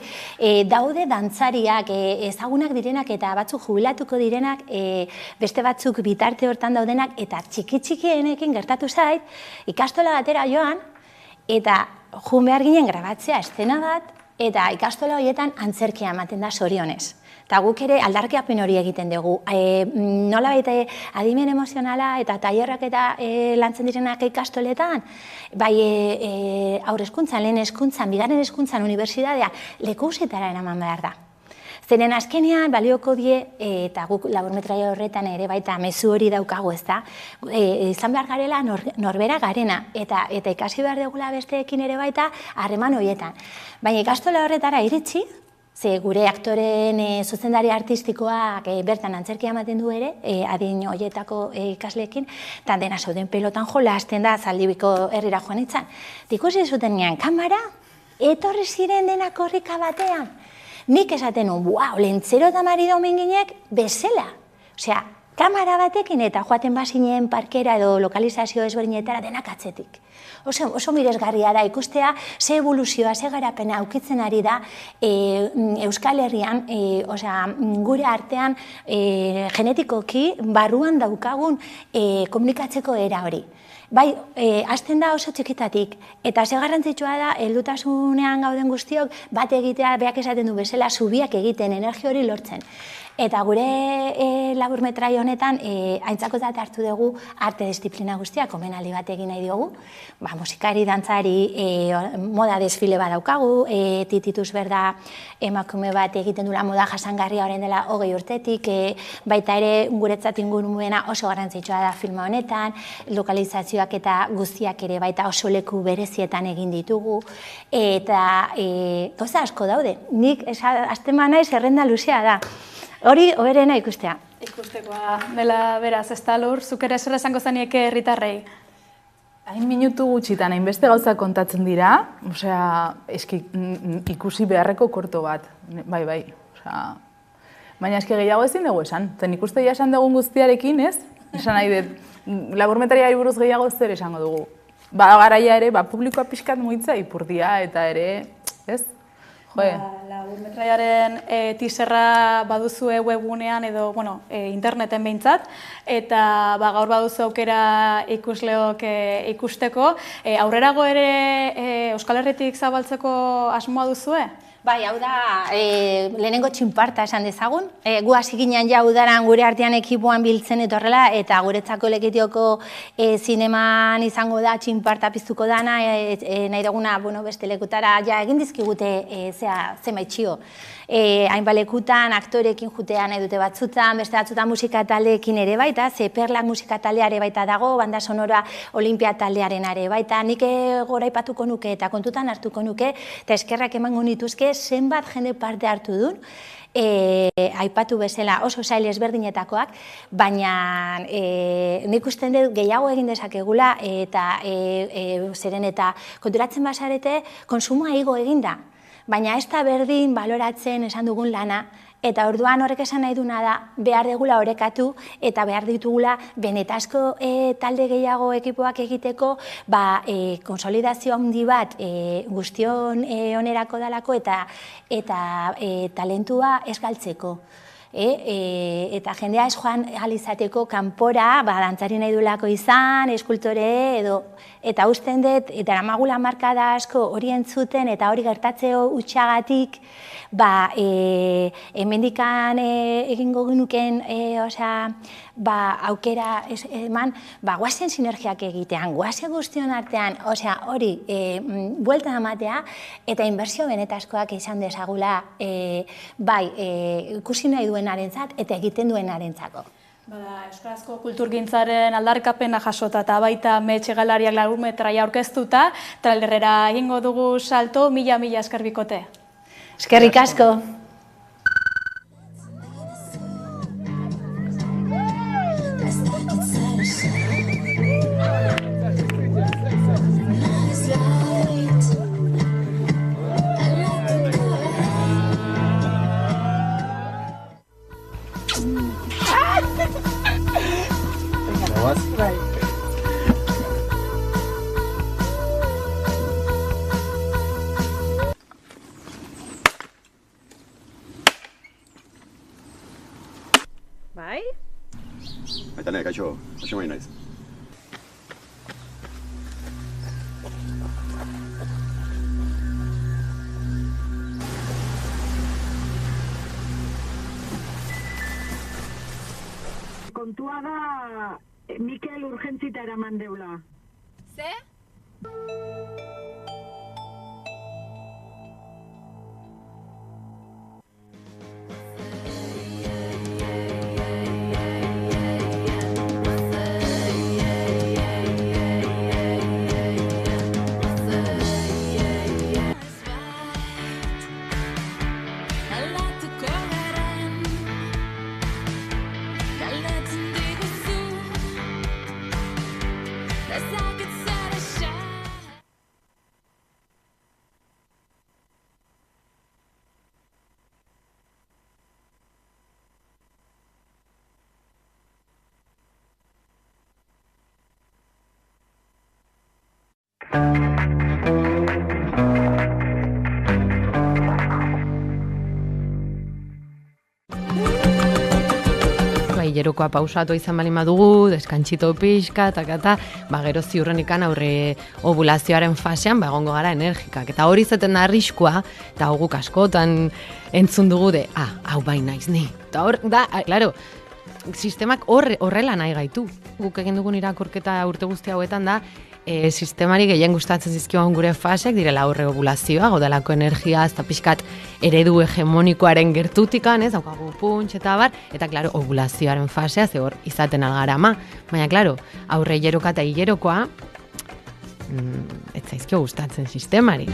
Daude dantzariak, ezagunak direnak eta batzuk jubilatuko direnak, beste batzuk bitarte hortan daudenak, eta txiki-txikienekin gertatu zait, ikastola batera joan, eta jun behar ginen grabatzea eszena bat, eta ikastola horietan antzerkia ematen da zorionez. Eta guk ere aldarrikapen hori egiten dugu. Nola baita adimen emozionala eta tailerrak eta lantzen direnak ikastoletan, bai haur hezkuntzan, lehen hezkuntzan, bigarren hezkuntzan, unibertsitatea, lekusetara eraman behar da. Zeren azkenean balioko die, eta guk laburmetraia horretan ere baita mezu hori daukagu ez da, izan behar garela norbera garena, eta ikasi behar dugula besteekin ere baita harreman horietan. Baina ikastola horretara iritsi, ze gure aktoren zuzendari artistikoak bertan antzerkia ematen du ere, adin horietako ikasleekin, eta dena zauden pelotan jolasten da, zaldibiko herrira joan itzan. Ikusi zuten nian kamera, etorri ziren denak korrika batean. Nik esaten nuen, lentzero eta mari daumen ginek bezala. Osea, kamera batekin eta joaten bazinen parkera edo lokalizazio ezberdinetara denak atzetik. Oso miresgarria da ikustea ze evoluzioa, ze garapena aukitzen ari da Euskal Herrian, gure artean genetikoki barruan daukagun komunikatzeko era hori. Bai, hasten da oso txikitatik, eta ze garrantzitsua da, heldutasunean gauden guztiok, bat egitea, beak esaten du bezala, zubiak egiten, energia hori lortzen. Eta gure laburmetrai honetan, aintzakotzat hartu dugu arte disiplina guztiak, omenaldi bat egin nahi diogu, musikari, dantzari, moda desfile bat daukagu, titituz berda emakume bat egiten dula moda jasangarria orain dela 20 urtetik, baita ere guretzat inguruena oso garrantzitsua da filma honetan, lokalizazioak eta guztiak ere baita oso leku berezietan egin ditugu, eta gauza asko daude. Nik azten naiz zerrenda luzea da. Hori, hoberena ikustea. Ikustekoa dela beraz, ez da lur, zuk ere zer esango zanieke herritarrei? Hain minutu gutxitan, hainbeste gauza kontatzen dira, ikusi beharreko korto bat, bai. Baina eski gehiago ezin dugu esan, zen ikuste ja esan dugun guztiarekin, ez? Esan nahi dut, laburmetariari buruz gehiago zer esango dugu. Garaia ere, publikoa pixkat muitza ipurdia eta ere, ez? Laburmetraiaren teaserra baduzue webgunean edo interneten behintzat, eta gaur baduzu aukera ikusleok ikusteko. Aurrerago ere Euskal Herritik zabaltzeko asmoa duzue? Bai, hau da, lehenengo txinparta esan dezagun. Gu hasi ginen ja udaran gure artean ekipuan biltzen etorrela, eta guretzako Lekitioko zineman izango da txinparta piztuko dana, nahi duguna beste lekutara ja egin dizkigute zenbait txio. Hainbat lekutan, aktorekin jutean nahi dute batzutan, beste batzutan musika taldeekin ere baita, ze Perlak musika taldea ere baita dago, banda sonora Olimpia taldearen ere baita, nik goraipatuko nuke eta kontutan hartuko nuke, eta eskerrak emango nituzke zenbat jende parte hartu duen, aipatu bezala oso sail ezberdinetakoak, baina nik usten dut gehiago egin dezakegula eta zeren eta konturatzen bazarete konsumoa igo eginda, baina ez da berdin baloratzen esan dugun lana, eta orduan horrek esan nahi duna da behar degula orekatu eta behar ditugula benetazko talde gehiago ekipoak egiteko konsolidazio handi bat guztion onerako dalako eta talentua ez galtzeko. Eta jendea ez joan alizateko kanpora, dantzari nahi dulako izan, eskultore edo, eta usten dut, eta eramagula markada asko hori entzuten eta hori gertatzeo utxagatik, hemendikan egingo genuken aukera eman, guazen sinergiak egitean, guazen guztion artean, hori buelta ematea eta inbertsio benetazkoak izan dezagula ikusi nahi duenarentzat eta egiten duenarentzako. Euskarazko kulturgintzaren aldarrikapena jasota eta baita Mehetxe Galariak laburmetraia aurkeztuta, trailerrera egingo dugu salto, mila esker bikote. Eskerrik asko. Bai? Aita nahi, kaixo mai naiz. kontua da Mikel urgentzita eraman deula. Ze? Hilerokoa pausatu izan bali madugu, deskantxito pixka, eta gero ziurrenikan aurre ovulazioaren fasean egongo gara energikak. Eta hori izaten da arriskua, eta guk askotan entzun dugu hau bai naiz ni. Eta hor, claro, sistemak horrela nahi gaitu. Guk egin dugun irakurketa urte guzti hauetan da, sistemari gehien gustatzen zizkioan gure faseak direla aurre ovulazioa, godalako energia, eta pixkat eredu hegemonikoaren gertutikan, daukagu puntx eta bar, eta klaro, ovulazioaren fasea, ze hor izaten algara ama. Baina, klaro, aurre hileroka eta hilerokoa, ez zaizkio gustatzen sistemari.